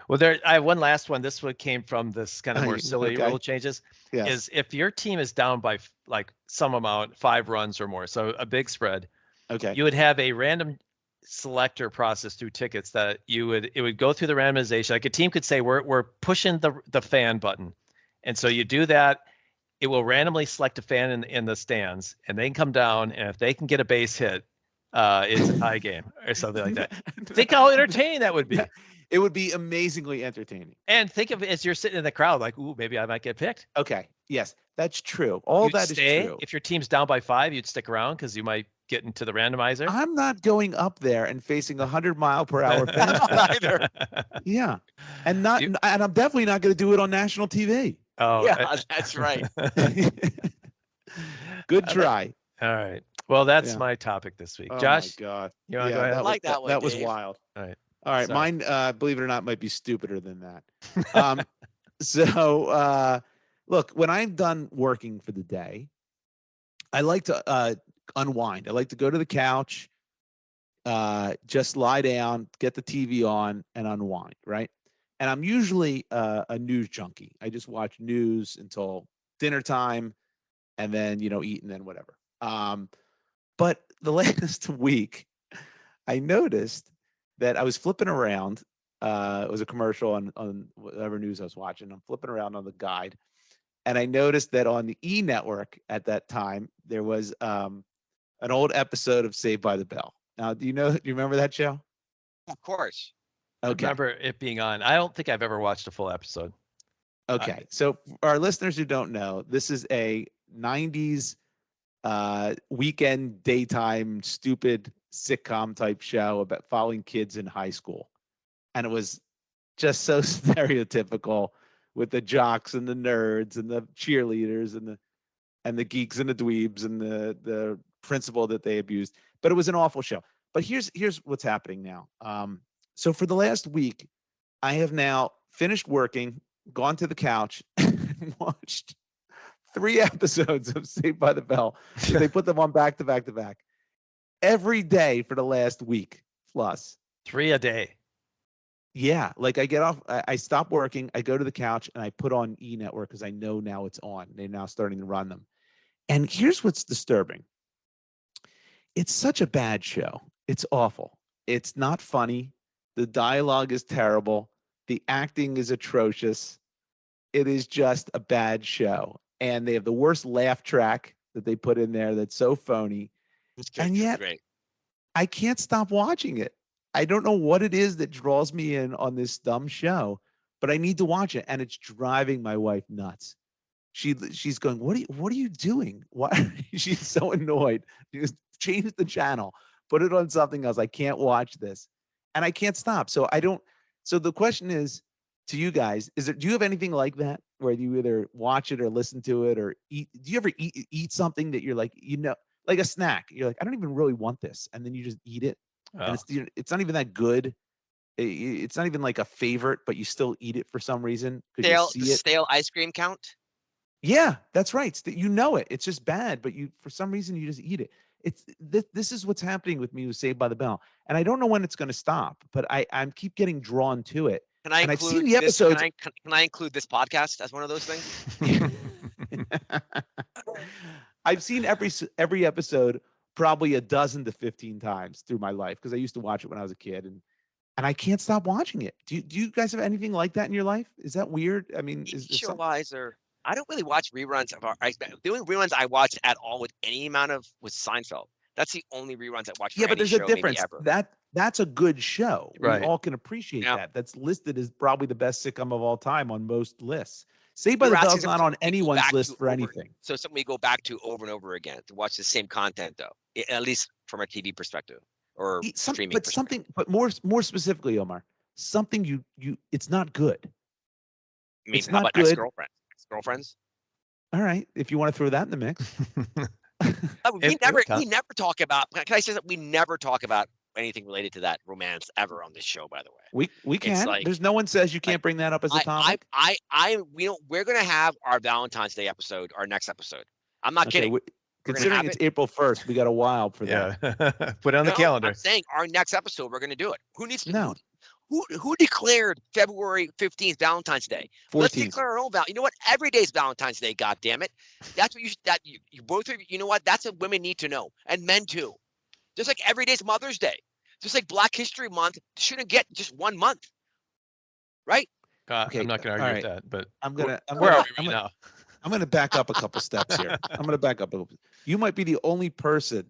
Well, I have one last one. This one came from this kind of more silly rule changes. Yes. Is if your team is down by like some amount, 5 runs or more, so a big spread. Okay. You would have a random selector process through tickets that it would go through the randomization. Like a team could say we're pushing the fan button, and so you do that. It will randomly select a fan in the stands, and they can come down, and if they can get a base hit, it's a tie game or something like that. Think how entertaining that would be. It would be amazingly entertaining. And think of it as you're sitting in the crowd, like, ooh, maybe I might get picked. Okay. Yes, that's true. All that is true. If your team's down by 5, you'd stick around because you might get into the randomizer. I'm not going up there and facing 100-mile-per-hour fastball either. Yeah, and I'm definitely not going to do it on national TV. Oh, yeah, that's right. Good try. All right. Well, that's my topic this week. Josh, my God. You want to go ahead? I like that one. That was Dave. wild. All right. All right. Sorry. Mine, believe it or not, might be stupider than that. So, look, when I'm done working for the day, I like to unwind. I like to go to the couch, just lie down, get the TV on, and unwind, right? And I'm usually a news junkie. I just watch news until dinner time, and then eat and then whatever. But the last week, I noticed that I was flipping around. It was a commercial on whatever news I was watching. I'm flipping around on the guide, and I noticed that on the E network at that time there was an old episode of Saved by the Bell. Now, do you remember that show? Of course. Okay. I remember it being on. I don't think I've ever watched a full episode. Okay. So for our listeners who don't know, this is a 90s weekend daytime stupid sitcom type show about following kids in high school. And it was just so stereotypical with the jocks and the nerds and the cheerleaders and the geeks and the dweebs and the principal that they abused. But it was an awful show. But here's what's happening now. So for the last week, I have now finished working, gone to the couch, and watched 3 episodes of Saved by the Bell. They put them on back to back to back every day for the last week plus. 3 a day. Yeah, like I get off, I stop working, I go to the couch, and I put on E Network because I know now it's on. They're now starting to run them. And here's what's disturbing. It's such a bad show. It's awful. It's not funny. The dialogue is terrible. The acting is atrocious. It is just a bad show. And they have the worst laugh track that they put in there that's so phony. And yet, I can't stop watching it. I don't know what it is that draws me in on this dumb show, but I need to watch it. And it's driving my wife nuts. She's going, what are you doing? Why? She's so annoyed. She goes, change the channel, put it on something else. I can't watch this. And I can't stop. So the question is to you guys, do you have anything like that where you either watch it or listen to it or eat? Do you ever eat something that you're like, like a snack? You're like, I don't even really want this. And then you just eat it. Oh. And it's not even that good. It's not even like a favorite, but you still eat it for some reason. Stale ice cream count? Yeah, that's right. It. It's just bad, but for some reason you just eat it. This is what's happening with me with Saved by the Bell, and I don't know when it's going to stop, but I'm keep getting drawn to it. Can I And I've include seen the this? episodes. Can I include this podcast as one of those things? I've seen every episode probably a dozen to 15 times through my life because I used to watch it when I was a kid, and I can't stop watching it. Do you guys have anything like that in your life? Is that weird? I mean, is Show something? wise, or I don't really watch reruns of the only reruns I watched at all with any amount of was Seinfeld. That's the only reruns I watched. Yeah, For but any there's show, a difference. maybe ever. That's a good show. We Right. all can appreciate Yeah. that. That's listed as probably the best sitcom of all time on most lists. Saved by You're the Bell asking is not something on we go anyone's back list to for over- anything. So something we go back to over and over again to watch the same content, though, at least from a TV perspective or streaming But perspective. more specifically, Omar, something you it's not good. I mean, it's how not about good. Ex-Girlfriends? Ex-Girlfriends? All right, if you want to throw that in the mix. We never talk about. Can I say that we never talk about anything related to that romance ever on this show? By the way, We can. like- There's no one says you can't bring that up as a topic. we're gonna have our Valentine's Day episode, our next episode. I'm not kidding. Okay, gonna considering have it's April 1st, we got a while for that. Yeah. Put it on the No, calendar. I'm saying our next episode, we're gonna do it. Who needs to? No. Who declared February 15th Valentine's Day? Let's 14th. declare our own You know what? Every day's Valentine's Day. God damn it! That's what you should. That you both of you. You know what? That's what women need to know, and men too. Just like every day's Mother's Day. Just like Black History Month shouldn't get just 1 month, right? Okay, I'm not going to all argue right. with that, but I'm gonna. where are we right now? I'm going to back up a couple steps here. I'm going to back up a little bit. You might be the only person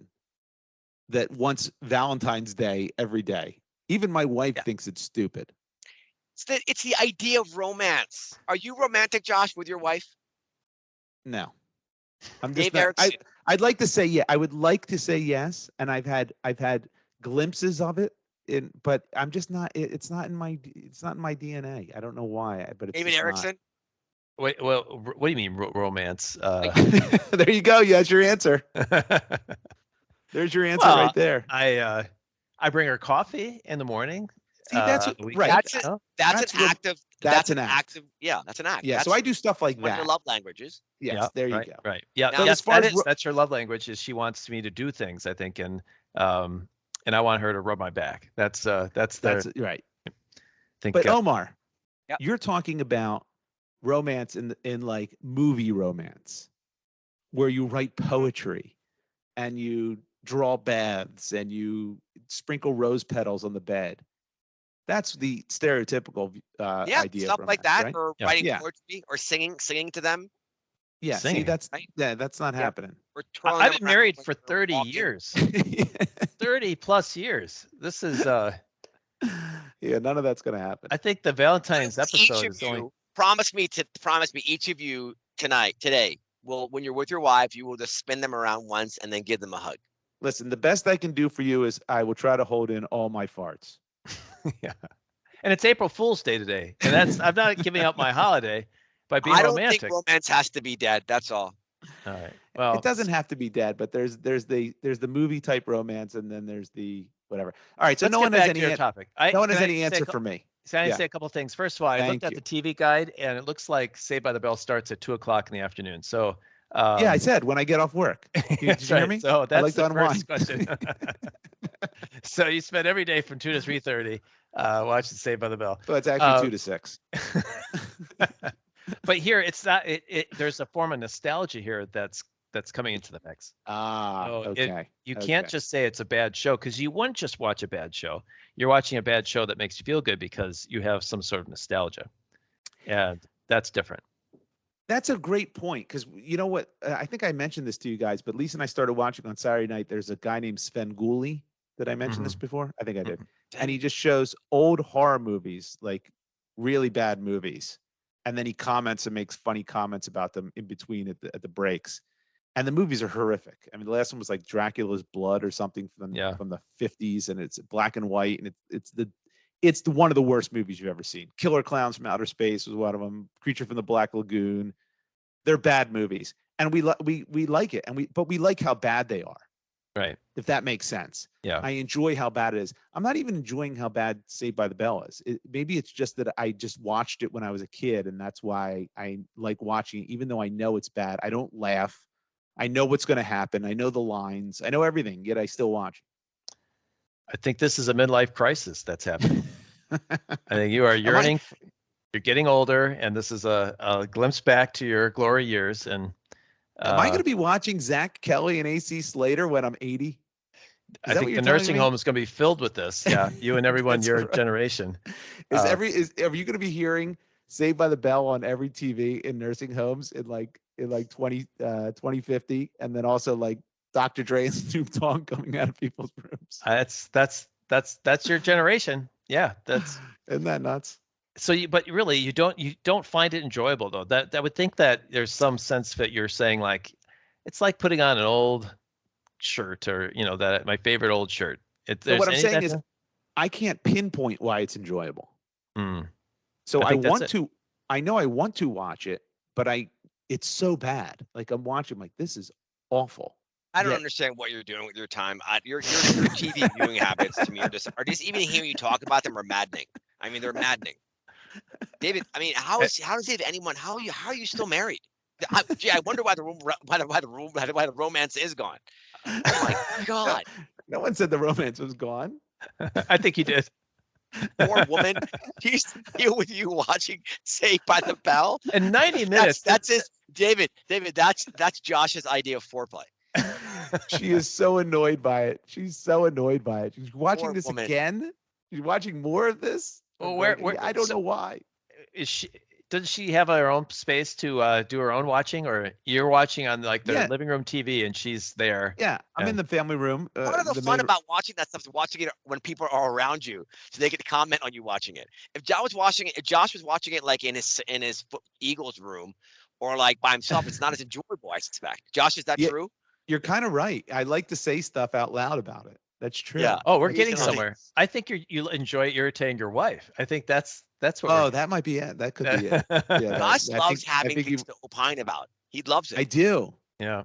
that wants Valentine's Day every day. Even my wife thinks it's stupid. It's the idea of romance. Are you romantic, Josh, with your wife? No, I'm Dave just not. Erickson. I'd like to say yeah. I would like to say yes, and I've had glimpses of it. But I'm just not. It's not in my DNA. I don't know why. But it's David just Erickson. Wait, well, what do you mean romance? not. There you go. That's your answer. There's your answer Well, right there. I bring her coffee in the morning. See, that's the weekend. right. That's it. Oh, That's an act of. That's an act. Yeah, that's an act. Yeah. That's So I do stuff like one of that. your love languages. Yes. yeah, There you right, go. Right. Yeah. Now, yeah, as far as that's her love language. Is she wants me to do things. I think, and I want her to rub my back. That's That's right. think. But Omar, Yep. you're talking about romance in like movie romance, where you write poetry, and you draw baths, and you sprinkle rose petals on the bed. That's the stereotypical Yeah, idea. stuff of like romance, that, right? or Yeah. writing Yeah. poetry, or singing to them, Yeah. See, Singing, that's not happening. or twirling I've them been around married when for they're 30 walking. years. 30 plus years. This is Yeah, none of that's gonna happen. I think the Valentine's Each episode of is only you promise me each of you today will, when you're with your wife, you will just spin them around once and then give them a hug. Listen, the best I can do for you is I will try to hold in all my farts. yeah. And it's April Fool's Day today. And that's I'm not giving up my holiday by being I don't romantic. think romance has to be dead. That's all. All right. Well, It doesn't have to be dead, but there's the movie type romance, and then there's the whatever. All right, so let's no get one has back any to your topic. I no one has can I any say a answer cou- for me. Can I Yeah. say a couple things? First of all, I Thank looked at you. the TV guide, and it looks like Saved by the Bell starts at 2:00 in the afternoon. So Yeah, I said when I get off work. Did you that's hear right. me? So that's like to the unwind. first question. So you spend every day from 2 to 3:30 watching Saved by the Bell. Well, it's actually 2 to 6. But here it's not. There's a form of nostalgia here that's coming into the mix. Ah, So okay. You can't just say it's a bad show because you wouldn't just watch a bad show. You're watching a bad show that makes you feel good because you have some sort of nostalgia, and that's different. That's a great point because you know what? I think I mentioned this to you guys, but Lisa and I started watching on Saturday night. There's a guy named Sven Gulli. Did I mention this before? I think I did. And he just shows old horror movies, like really bad movies, and then he comments and makes funny comments about them in between at the breaks. And the movies are horrific. I mean, the last one was like Dracula's Blood or something from the 50s, and it's black and white, and it's one of the worst movies you've ever seen. Killer Clowns from Outer Space was one of them. Creature from the Black Lagoon. They're bad movies, and we like it, but we like how bad they are. Right. If that makes sense. Yeah. I enjoy how bad it is. I'm not even enjoying how bad Saved by the Bell is. Maybe it's just that I just watched it when I was a kid, and that's why I like watching it, even though I know it's bad. I don't laugh. I know what's going to happen. I know the lines. I know everything, yet I still watch. I think this is a midlife crisis that's happening. I think you are yearning. You're getting older, and this is a glimpse back to your glory years. And am I going to be watching Zach Kelly and AC Slater when I'm 80? I think the nursing home is going to be filled with this. Yeah, you and everyone your generation. Are you going to be hearing Saved by the Bell on every TV in nursing homes in 2050, and then also like Dr. Dre and Snoop Dogg coming out of people's rooms? That's your generation. Yeah, isn't that nuts? So but really you don't find it enjoyable though. That would think that there's some sense that you're saying like it's like putting on an old shirt or that my favorite old shirt. So what I'm saying is I can't pinpoint why it's enjoyable. So I know I want to watch it, but it's so bad. Like I'm watching, like this is awful. I don't understand what you're doing with your time. Your TV viewing habits to me are just even hearing you talk about them are maddening. I mean, they're maddening. David, I mean, how are you still married? I wonder why the romance is gone. Oh my God! No one said the romance was gone. I think he did. Poor woman. She's here with you watching Saved by the Bell. In 90 minutes. That's his David. That's Josh's idea of foreplay. She is so annoyed by it. She's so annoyed by it. She's watching this again. She's watching more of this. Well, where I don't know why. Is she? Does she have her own space to do her own watching, or you're watching on like the living room TV and she's there? Yeah, I'm in the family room. Part of the fun about watching that stuff is watching it when people are around you, so they get to comment on you watching it. If Josh was watching it like in his Eagles room, or like by himself, it's not as enjoyable. I suspect. Josh, is that true? You're kind of right. I like to say stuff out loud about it. That's true. Yeah. Oh, we're getting somewhere. I think you enjoy irritating your wife. I think that's what. Oh, that might be it. That could be it. Yeah, Josh loves having things to opine about. He loves it. I do. Yeah.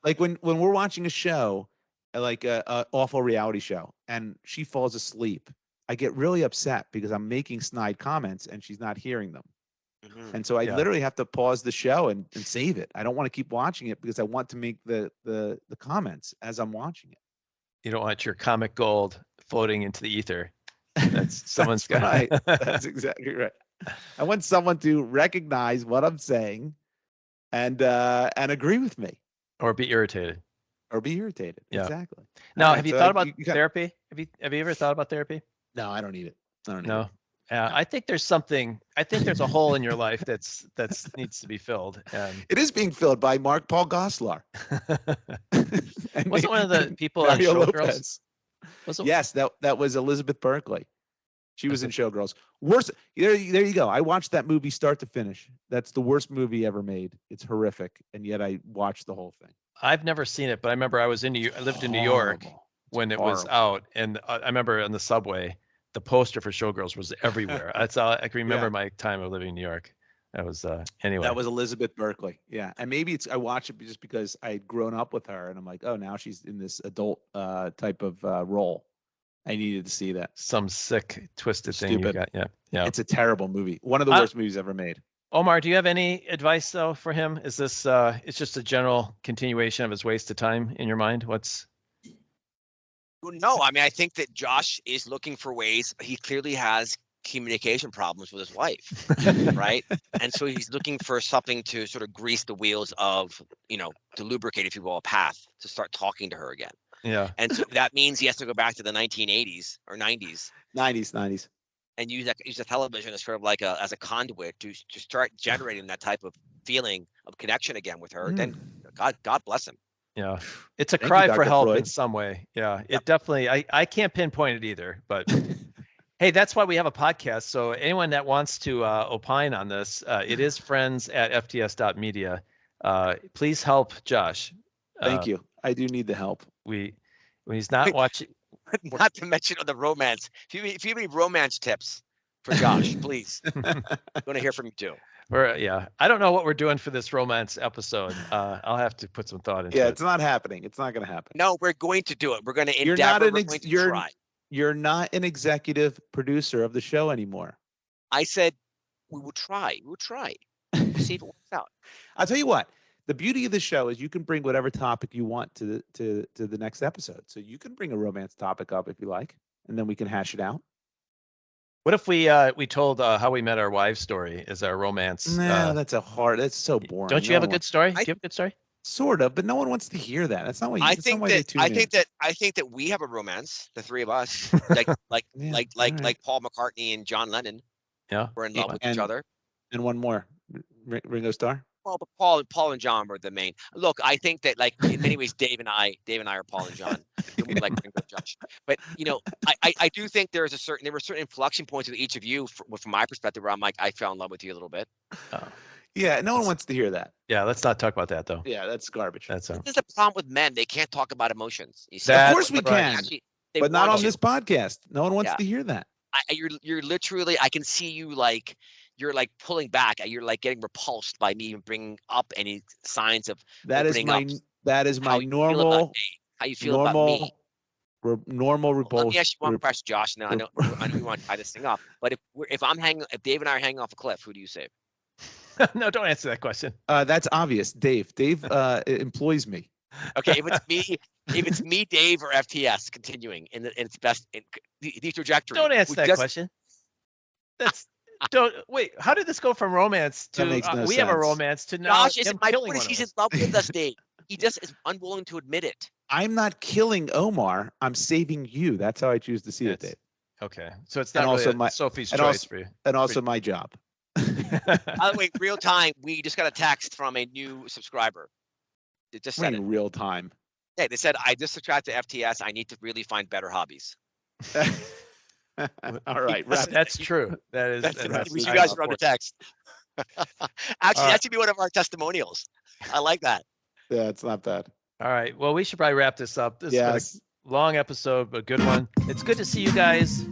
Like when we're watching a show, like a awful reality show, and she falls asleep, I get really upset because I'm making snide comments and she's not hearing them. Mm-hmm. And so I literally have to pause the show and save it. I don't want to keep watching it because I want to make the comments as I'm watching it. You don't want your comic gold floating into the ether. That's someone's got. Right. That's exactly right. I want someone to recognize what I'm saying and agree with me. Or be irritated. Yeah. Exactly. Now, have you thought about therapy? Have you ever thought about therapy? No, I don't need it. No. I think there's something. I think there's a hole in your life that's needs to be filled. It is being filled by Mark Paul Gosselaar. Wasn't one of the people on Showgirls? Yes, that was Elizabeth Berkley. She was in Showgirls. Worst. There you go. I watched that movie start to finish. That's the worst movie ever made. It's horrific, and yet I watched the whole thing. I've never seen it, but I remember I lived in New York when it was out, and I remember on the subway. The poster for Showgirls was everywhere. That's all I can remember my time of living in New York. That was anyway. That was Elizabeth Berkley. Yeah, and maybe I watched it just because I had grown up with her, and I'm like, oh, now she's in this adult type of role. I needed to see that. Some sick, twisted thing you got. Yeah. It's a terrible movie. One of the worst movies ever made. Omar, do you have any advice though for him? Is this it's just a general continuation of his wasted time in your mind? No, I mean, I think that Josh is looking for ways. He clearly has communication problems with his wife, right? And so he's looking for something to sort of grease the wheels of, to lubricate, if you will, a path to start talking to her again. Yeah. And so that means he has to go back to the 1980s or 90s. 90s. And use the television as sort of like as a conduit to start generating that type of feeling of connection again with her. Then God bless him. Yeah, it's a cry for help in some way. Yeah, it definitely. I can't pinpoint it either, but hey, that's why we have a podcast. So anyone that wants to opine on this, it is friends@fts.media. Please help Josh. Thank you. I do need the help. When he's not watching. Not to mention the romance. If you have any romance tips for Josh, please. I'm going to hear from you too. I don't know what we're doing for this romance episode. I'll have to put some thought into it. Yeah, it's not happening. It's not going to happen. No, we're going to do it. We're going to endeavor. You're not an executive producer of the show anymore. I said we will try. We'll try. See if it works out. I'll tell you what. the beauty of the show is you can bring whatever topic you want to the next episode. So you can bring a romance topic up if you like, and then we can hash it out. What if we told How We Met Our Wives story as our romance? No, that's so boring. Don't you have a good story? Do you have a good story? Sort of, but no one wants to hear that. That's not what I think that we have a romance, the three of us, like Paul McCartney and John Lennon. Yeah, we're in love with each other. And one more, Ringo Starr. Well, but Paul and John were the main. Look, I think that like in many ways, Dave and I are Paul and John. We're like Ringo and Josh. But I do think there were certain inflection points with each of you from my perspective where I'm like, I fell in love with you a little bit. Oh. Yeah, no one wants to hear that. Yeah, let's not talk about that though. Yeah, that's garbage. This is the problem with men; they can't talk about emotions. You see? Of course we can, actually, but not on this podcast. No one wants to hear that. You're literally. I can see you like. You're like pulling back. You're like getting repulsed by me even bringing up any signs of that is my normal. How you feel about me? Normal repulsion. Let me ask you one question, Josh. Now I know you want to tie this thing up, but if Dave and I are hanging off a cliff, who do you save? No, don't answer that question. That's obvious. Dave employs me. Okay, if it's me, Dave, or FTS continuing in its best the trajectory. Don't answer that question. Don't wait. How did this go from romance to we have a romance to now? Josh isn't my point. He's in love with us, Dave. He just is unwilling to admit it. I'm not killing Omar. I'm saving you. That's how I choose to see it, Dave. Okay, so it's not really Sophie's choice for you. And also my job. By the way, real time. We just got a text from a new subscriber. It just said in real time. Yeah, they said I just subscribed to FTS. I need to really find better hobbies. All right, that's true. You guys run the text. Actually, that should be one of our testimonials. I like that. Yeah, it's not bad. All right. Well, we should probably wrap this up. This is a long episode, but a good one. It's good to see you guys.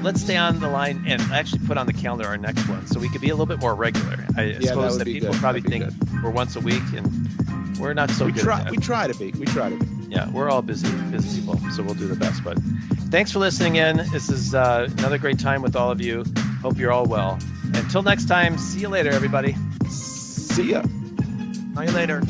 Let's stay on the line and actually put on the calendar our next one so we could be a little bit more regular. I suppose that people probably think we're once a week, and we're not so good at that. We try to be. Yeah, we're all busy people, so we'll do the best. But thanks for listening in. This is another great time with all of you. Hope you're all well. Until next time, see you later, everybody. See ya. See you later.